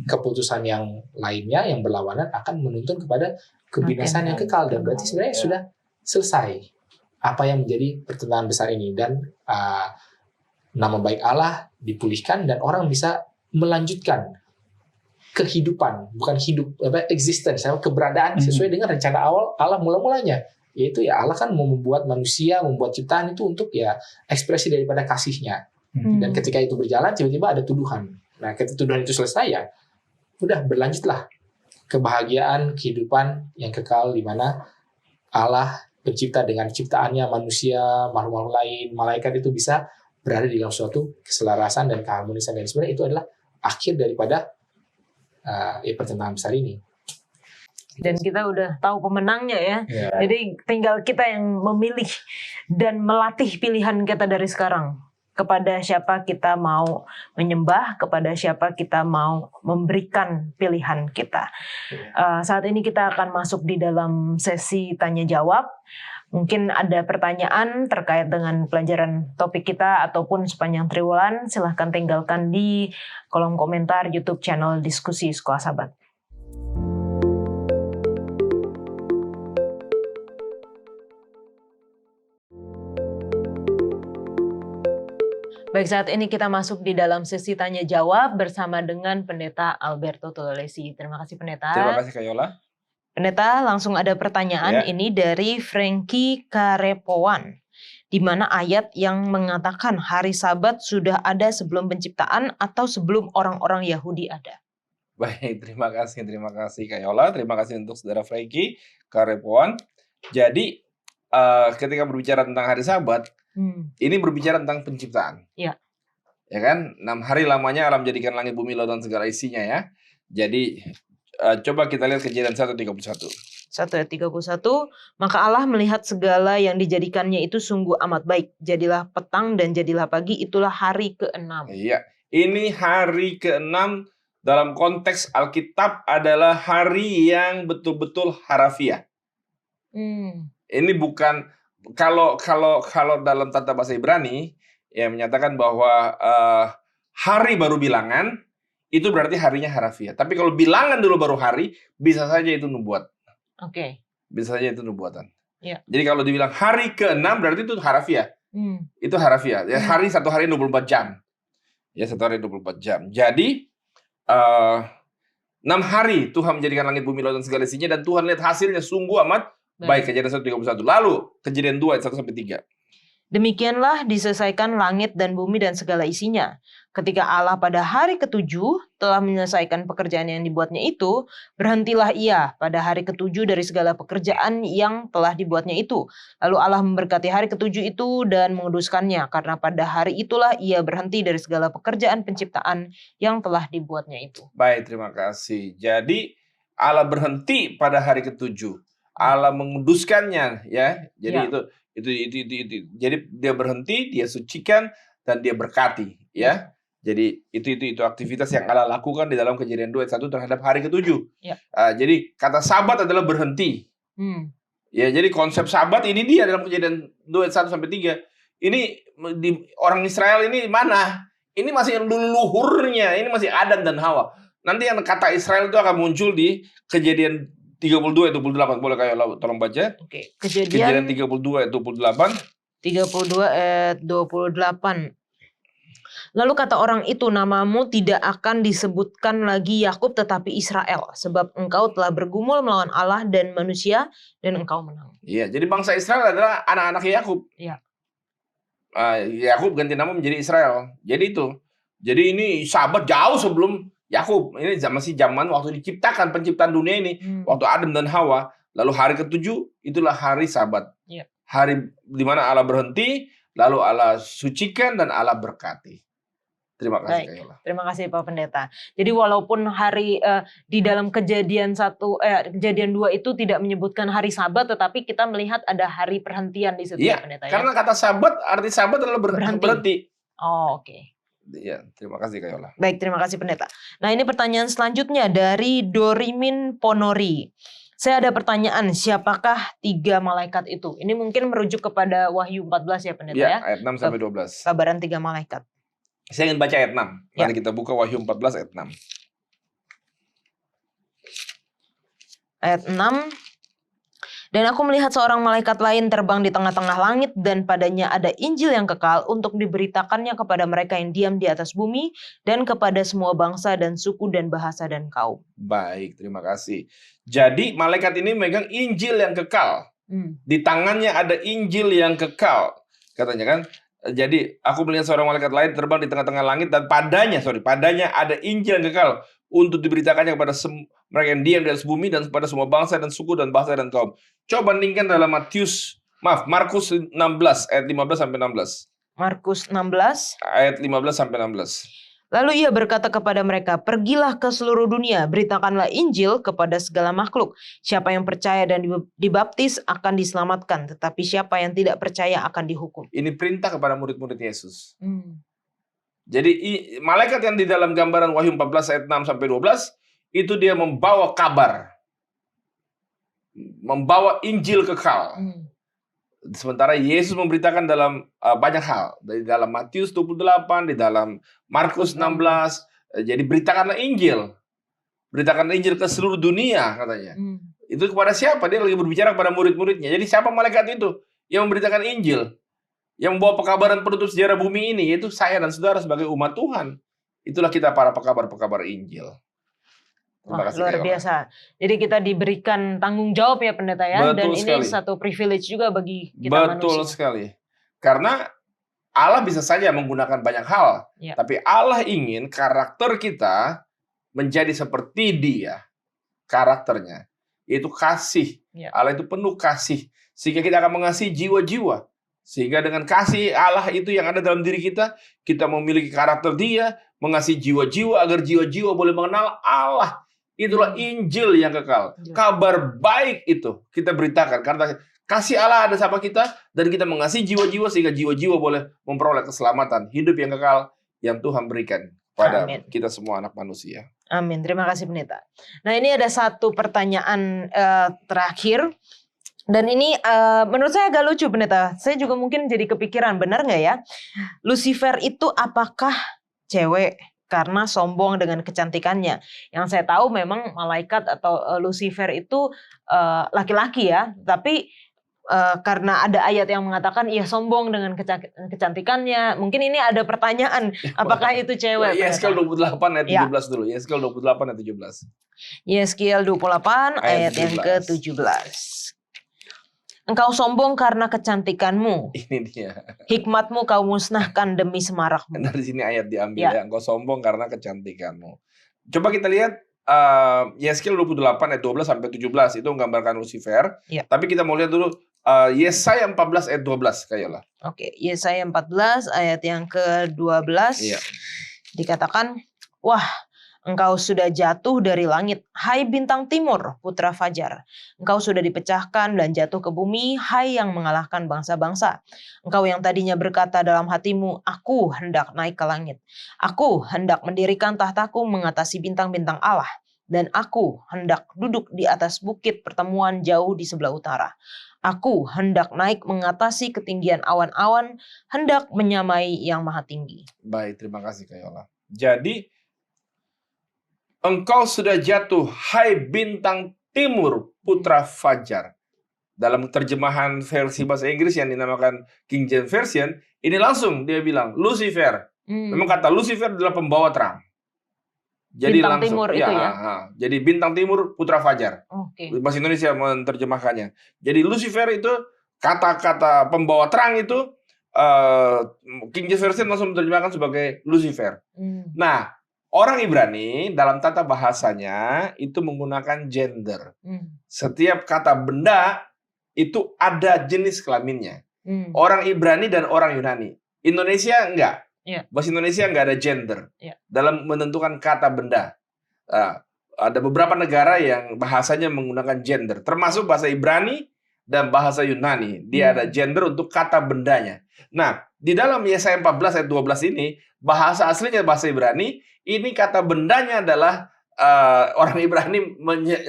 Keputusan yang lainnya yang berlawanan akan menuntun kepada kebinasaan yang kekal, dan berarti sebenarnya sudah selesai. apa yang menjadi pertentangan besar ini, dan nama baik Allah dipulihkan dan orang bisa melanjutkan kehidupan, bukan hidup existence, keberadaan sesuai dengan rencana awal Allah mula-mulanya, yaitu ya Allah kan mau membuat manusia, membuat ciptaan itu untuk ya ekspresi daripada kasihnya. Dan ketika itu berjalan tiba-tiba ada tuduhan. Nah, ketika tuduhan itu selesai ya udah berlanjutlah kebahagiaan kehidupan yang kekal di mana Allah pencipta dengan ciptaannya manusia, makhluk-makhluk lain, malaikat itu bisa berada di dalam suatu keselarasan dan keharmonisan, dan sebenarnya itu adalah akhir daripada pertentangan besar ini. Dan kita udah tahu pemenangnya ya. Ya. Jadi tinggal kita yang memilih dan melatih pilihan kita dari sekarang. Kepada siapa kita mau menyembah, kepada siapa kita mau memberikan pilihan kita. Saat ini kita akan masuk di dalam sesi tanya jawab. Mungkin ada pertanyaan terkait dengan pelajaran topik kita ataupun sepanjang triwulan, silahkan tinggalkan di kolom komentar YouTube channel Diskusi Sekolah Sahabat. Baik, saat ini kita masuk di dalam sesi tanya jawab bersama dengan Pendeta Alberto Tololesi. Terima kasih Pendeta. Terima kasih Kak Yola. Pendeta, langsung ada pertanyaan ini dari Frankie Karepowan. Di mana ayat yang mengatakan hari Sabat sudah ada sebelum penciptaan atau sebelum orang-orang Yahudi ada? Baik, terima kasih Kak Yola. Terima kasih untuk saudara Frankie Karepowan. Jadi ketika berbicara tentang hari Sabat, ini berbicara tentang penciptaan. Ya. Ya kan? 6 hari lamanya Allah menjadikan langit, bumi, laut dan segala isinya ya. Jadi coba kita lihat Kejadian 1:31. 1:31, maka Allah melihat segala yang dijadikannya itu sungguh amat baik. Jadilah petang dan jadilah pagi, itulah hari ke-6. Iya, ini hari ke-6 dalam konteks Alkitab adalah hari yang betul-betul harafiah. Ini bukan kalau dalam tata bahasa Ibrani yang menyatakan bahwa hari baru bilangan, itu berarti harinya harafiah. Tapi kalau bilangan dulu baru hari, bisa saja itu nubuat. Oke. Bisa saja itu nubuatan. Ya. Jadi kalau dibilang hari ke-6 berarti itu harafiah. Itu harafiah. Ya, hari 1 hari 24 jam. Ya, 1 hari 24 jam. Jadi 6 hari Tuhan menjadikan langit, bumi, laut dan segala isinya, dan Tuhan lihat hasilnya sungguh amat baik. Kejadian 1:31. Lalu Kejadian 2 ayat 1-3. Demikianlah diselesaikan langit dan bumi dan segala isinya. Ketika Allah pada hari ke-7 telah menyelesaikan pekerjaan yang dibuatnya itu, berhentilah ia pada hari ke-7 dari segala pekerjaan yang telah dibuatnya itu. Lalu Allah memberkati hari ke-7 itu dan menguduskannya, karena pada hari itulah ia berhenti dari segala pekerjaan penciptaan yang telah dibuatnya itu. Baik, terima kasih. Jadi Allah berhenti pada hari ke-7. Allah menguduskannya ya. Jadi itu. Jadi dia berhenti, dia sucikan, dan dia berkati ya. Jadi itu aktivitas yang Allah lakukan di dalam Kejadian 2 ayat 1 terhadap hari ke-7. Ya. Jadi kata Sabat adalah berhenti. Ya, jadi konsep Sabat ini dia dalam Kejadian 2 ayat 1-3. Ini di orang Israel ini mana? Ini masih leluhurnya, ini masih Adam dan Hawa. Nanti yang kata Israel itu akan muncul di Kejadian 32-28. Boleh kayak tolong baca? Oke. Kejadian 32-28. 32-28. Lalu kata orang itu, namamu tidak akan disebutkan lagi Yakub tetapi Israel, sebab engkau telah bergumul melawan Allah dan manusia dan engkau menang. Iya, jadi bangsa Israel adalah anak-anak Yakub. Iya. Yakub ganti nama menjadi Israel. Jadi itu. Jadi ini Sabat jauh sebelum Yakub. Ini masih zaman waktu diciptakan penciptaan dunia ini, waktu Adam dan Hawa. Lalu hari ke-7 itulah hari Sabat. Ya. Hari di mana Allah berhenti, lalu Allah sucikan dan Allah berkati. Terima kasih. Baik, terima kasih Pak Pendeta. Jadi walaupun hari di dalam Kejadian 2 itu tidak menyebutkan hari Sabat, tetapi kita melihat ada hari perhentian di situ, ya, Pendeta. Karena kata Sabat, arti Sabat adalah berhenti. Oh, oke. Iya, terima kasih Kak Yola. Baik, terima kasih Pendeta. Nah, ini pertanyaan selanjutnya dari Dorimin Ponori. Saya ada pertanyaan, siapakah 3 malaikat itu? Ini mungkin merujuk kepada Wahyu 14 ya Pendeta ya? Ayat 6-12. Kabaran 3 malaikat. Saya ingin baca ayat 6. Ya. Mari kita buka Wahyu 14 ayat 6. Ayat 6. Dan aku melihat seorang malaikat lain terbang di tengah-tengah langit dan padanya ada Injil yang kekal untuk diberitakannya kepada mereka yang diam di atas bumi dan kepada semua bangsa dan suku dan bahasa dan kaum. Baik, terima kasih. Jadi malaikat ini megang Injil yang kekal. Di tangannya ada Injil yang kekal. Katanya kan. Jadi aku melihat seorang malaikat lain terbang di tengah-tengah langit dan padanya ada Injil yang kekal untuk diberitakannya kepada mereka yang diam di atas bumi dan kepada semua bangsa dan suku dan bahasa dan kaum. Coba bandingkan dalam Markus 16 ayat 15 sampai 16. Markus 16 Ayat 15 sampai 16. Lalu ia berkata kepada mereka, pergilah ke seluruh dunia, beritakanlah Injil kepada segala makhluk. Siapa yang percaya dan dibaptis akan diselamatkan, tetapi siapa yang tidak percaya akan dihukum. Ini perintah kepada murid-murid Yesus. Jadi malaikat yang di dalam gambaran Wahyu 14 ayat 6 sampai 12 itu dia membawa kabar. Membawa Injil kekal. Sementara Yesus memberitakan dalam banyak hal. Di dalam Matius 28, di dalam Markus 16. Jadi beritakanlah Injil. Beritakanlah Injil ke seluruh dunia katanya. Itu kepada siapa? Dia lagi berbicara kepada murid-muridnya. Jadi siapa malaikat itu yang memberitakan Injil? Yang membawa pekabaran penutup sejarah bumi ini, yaitu saya dan saudara sebagai umat Tuhan. Itulah kita para pekabar-pekabar Injil. Wah, luar biasa. Jadi kita diberikan tanggung jawab ya pendeta ya. Betul dan sekali. Ini satu privilege juga bagi kita Betul manusia. sekali. Karena Allah bisa saja menggunakan banyak hal. Ya. Tapi Allah ingin karakter kita menjadi seperti Dia. Karakternya. Yaitu kasih. Ya. Allah itu penuh kasih. Sehingga kita akan mengasihi jiwa-jiwa. Sehingga dengan kasih Allah itu yang ada dalam diri kita, kita memiliki karakter Dia, mengasihi jiwa-jiwa agar jiwa-jiwa boleh mengenal Allah. Itulah Injil yang kekal. Kabar baik itu kita beritakan. Karena kasih Allah ada sama kita, dan kita mengasihi jiwa-jiwa sehingga jiwa-jiwa boleh memperoleh keselamatan. Hidup yang kekal yang Tuhan berikan pada kita semua anak manusia. Amin. Terima kasih pendeta. Nah ini ada satu pertanyaan terakhir. Dan ini menurut saya agak lucu pendeta. Saya juga mungkin jadi kepikiran, benar nggak ya? Lucifer itu apakah cewek? Karena sombong dengan kecantikannya. Yang saya tahu memang malaikat atau Lucifer itu laki-laki ya. Tapi karena ada ayat yang mengatakan ia sombong dengan kecantikannya. Mungkin ini ada pertanyaan, apakah itu cewek? Yeskiel 28 ayat 17 dulu. Yeskiel 28 ayat 17. Yeskiel 28 ayat yang ke-17. Engkau sombong karena kecantikanmu. Ini dia. Hikmatmu kau musnahkan demi semarakmu. Dari sini ayat diambil ya. Engkau sombong karena kecantikanmu. Coba kita lihat Yeskiel 28 ayat 12 sampai 17 itu menggambarkan Lucifer. Ya. Tapi kita mau lihat dulu Yesaya 14 ayat 12 kayaklah. Oke, Yesaya 14 ayat yang ke-12. Iya. Dikatakan, wah, engkau sudah jatuh dari langit, hai bintang timur, putra fajar. Engkau sudah dipecahkan dan jatuh ke bumi, hai yang mengalahkan bangsa-bangsa. Engkau yang tadinya berkata dalam hatimu, aku hendak naik ke langit. Aku hendak mendirikan tahtaku mengatasi bintang-bintang Allah. Dan aku hendak duduk di atas bukit pertemuan jauh di sebelah utara. Aku hendak naik mengatasi ketinggian awan-awan, hendak menyamai yang maha tinggi. Baik, terima kasih Kayola. Jadi, engkau sudah jatuh, hai bintang timur, putra fajar. Dalam terjemahan versi bahasa Inggris yang dinamakan King James Version, ini langsung dia bilang, Lucifer. Memang kata Lucifer adalah pembawa terang. Jadi bintang langsung, timur itu ya? Jadi bintang timur, putra fajar. Oke. Bahasa Indonesia menerjemahkannya. Jadi Lucifer itu, kata-kata pembawa terang itu, King James Version langsung menerjemahkan sebagai Lucifer. Nah, orang Ibrani dalam tata bahasanya itu menggunakan gender. Setiap kata benda itu ada jenis kelaminnya. Orang Ibrani dan orang Yunani. Indonesia enggak. Bahasa Indonesia enggak ada gender dalam menentukan kata benda. Ada beberapa negara yang bahasanya menggunakan gender, termasuk bahasa Ibrani dan bahasa Yunani. Dia ada gender untuk kata bendanya. Nah, di dalam Yesaya 14 ayat 12 ini, bahasa aslinya bahasa Ibrani, ini kata bendanya adalah orang Ibrani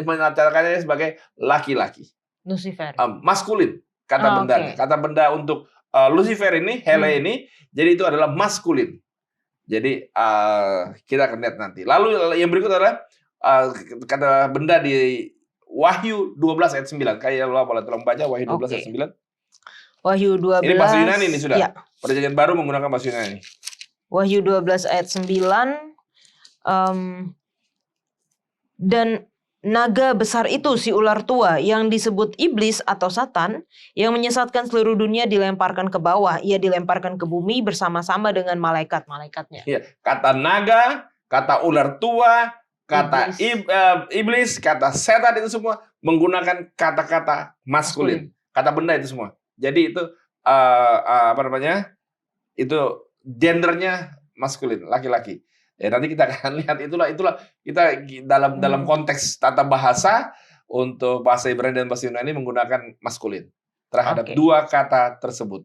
menyatakannya sebagai laki-laki. Lucifer. Maskulin kata bendanya. Kata benda untuk Lucifer ini, Hele ini, jadi itu adalah maskulin. Jadi kita akan lihat nanti. Lalu yang berikut adalah kata benda di Wahyu 12 ayat 9. Kayak lo boleh tolong baca Wahyu 12 ayat 9. Wahyu 12. Ini bahasa Yunani nih sudah. Ya. Perjanjian baru menggunakan bahasa Yunani. Wahyu 12 ayat 9. Dan naga besar itu, si ular tua yang disebut iblis atau Satan, yang menyesatkan seluruh dunia, dilemparkan ke bawah. Ia dilemparkan ke bumi bersama-sama dengan malaikat-malaikatnya. Iya, kata naga, kata ular tua, kata iblis, kata setan itu semua menggunakan kata-kata maskulin. Kata benda itu semua. Jadi itu itu gendernya maskulin, laki-laki. Ya, nanti kita akan lihat itulah kita dalam konteks tata bahasa untuk bahasa Ibrani dan bahasa Yunani menggunakan maskulin terhadap dua kata tersebut.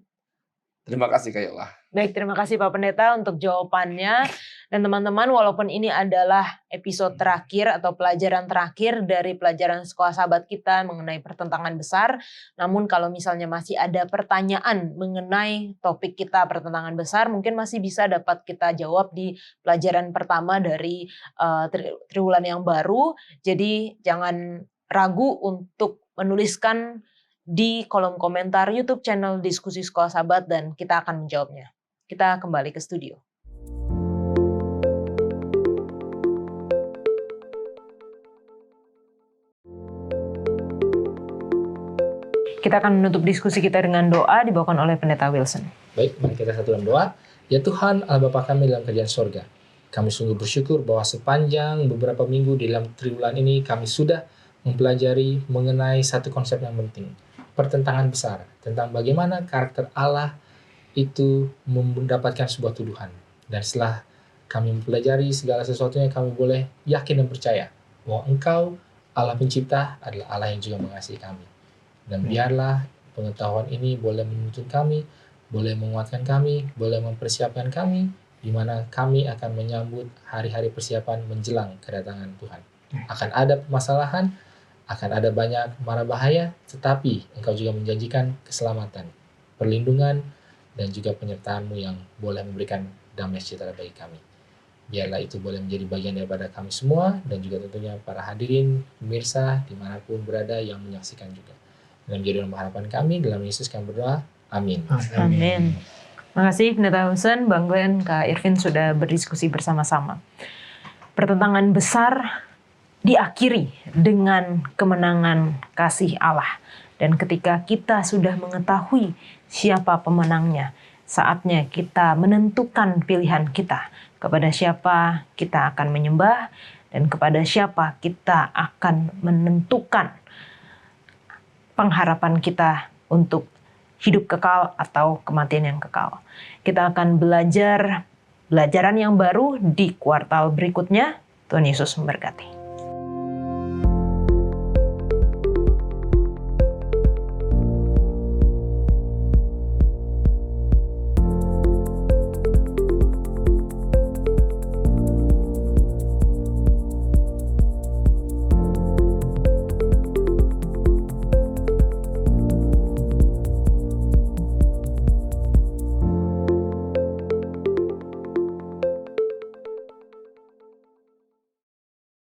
Terima kasih Kak Yola. Baik, terima kasih Pak Pendeta untuk jawabannya. Dan teman-teman, walaupun ini adalah episode terakhir atau pelajaran terakhir dari pelajaran Sekolah Sahabat kita mengenai pertentangan besar, namun kalau misalnya masih ada pertanyaan mengenai topik kita pertentangan besar, mungkin masih bisa dapat kita jawab di pelajaran pertama dari triwulan yang baru. Jadi jangan ragu untuk menuliskan di kolom komentar YouTube channel Diskusi Sekolah Sahabat dan kita akan menjawabnya. Kita kembali ke studio. Kita akan menutup diskusi kita dengan doa dibawakan oleh Pendeta Wilson. Baik, mari kita satukan doa. Ya Tuhan, Allah Bapa kami dalam kerajaan sorga. Kami sungguh bersyukur bahwa sepanjang beberapa minggu di dalam triwulan ini kami sudah mempelajari mengenai satu konsep yang penting. Pertentangan besar tentang bagaimana karakter Allah itu mendapatkan sebuah tuduhan. Dan setelah kami mempelajari segala sesuatunya, kami boleh yakin dan percaya bahwa Engkau, Allah pencipta, adalah Allah yang juga mengasihi kami. Dan biarlah pengetahuan ini boleh menuntun kami, boleh menguatkan kami, boleh mempersiapkan kami, di mana kami akan menyambut hari-hari persiapan menjelang kedatangan Tuhan. Akan ada permasalahan, akan ada banyak mara bahaya, tetapi Engkau juga menjanjikan keselamatan, perlindungan, dan juga penyertaan-Mu yang boleh memberikan damai sejahtera bagi kami. Biarlah itu boleh menjadi bagian daripada kami semua, dan juga tentunya para hadirin, pemirsa, dimanapun berada yang menyaksikan juga. Dan menjadi dalam harapan kami, dalam Yesus kami berdoa, amin. Amin. Terima kasih Pendeta Wilson, Bang Glenn, Kak Irvin sudah berdiskusi bersama-sama. Pertentangan besar diakhiri dengan kemenangan kasih Allah. Dan ketika kita sudah mengetahui siapa pemenangnya, saatnya kita menentukan pilihan kita. Kepada siapa kita akan menyembah dan kepada siapa kita akan menentukan pengharapan kita untuk hidup kekal atau kematian yang kekal. Kita akan belajar pelajaran yang baru di kuartal berikutnya. Tuhan Yesus memberkati.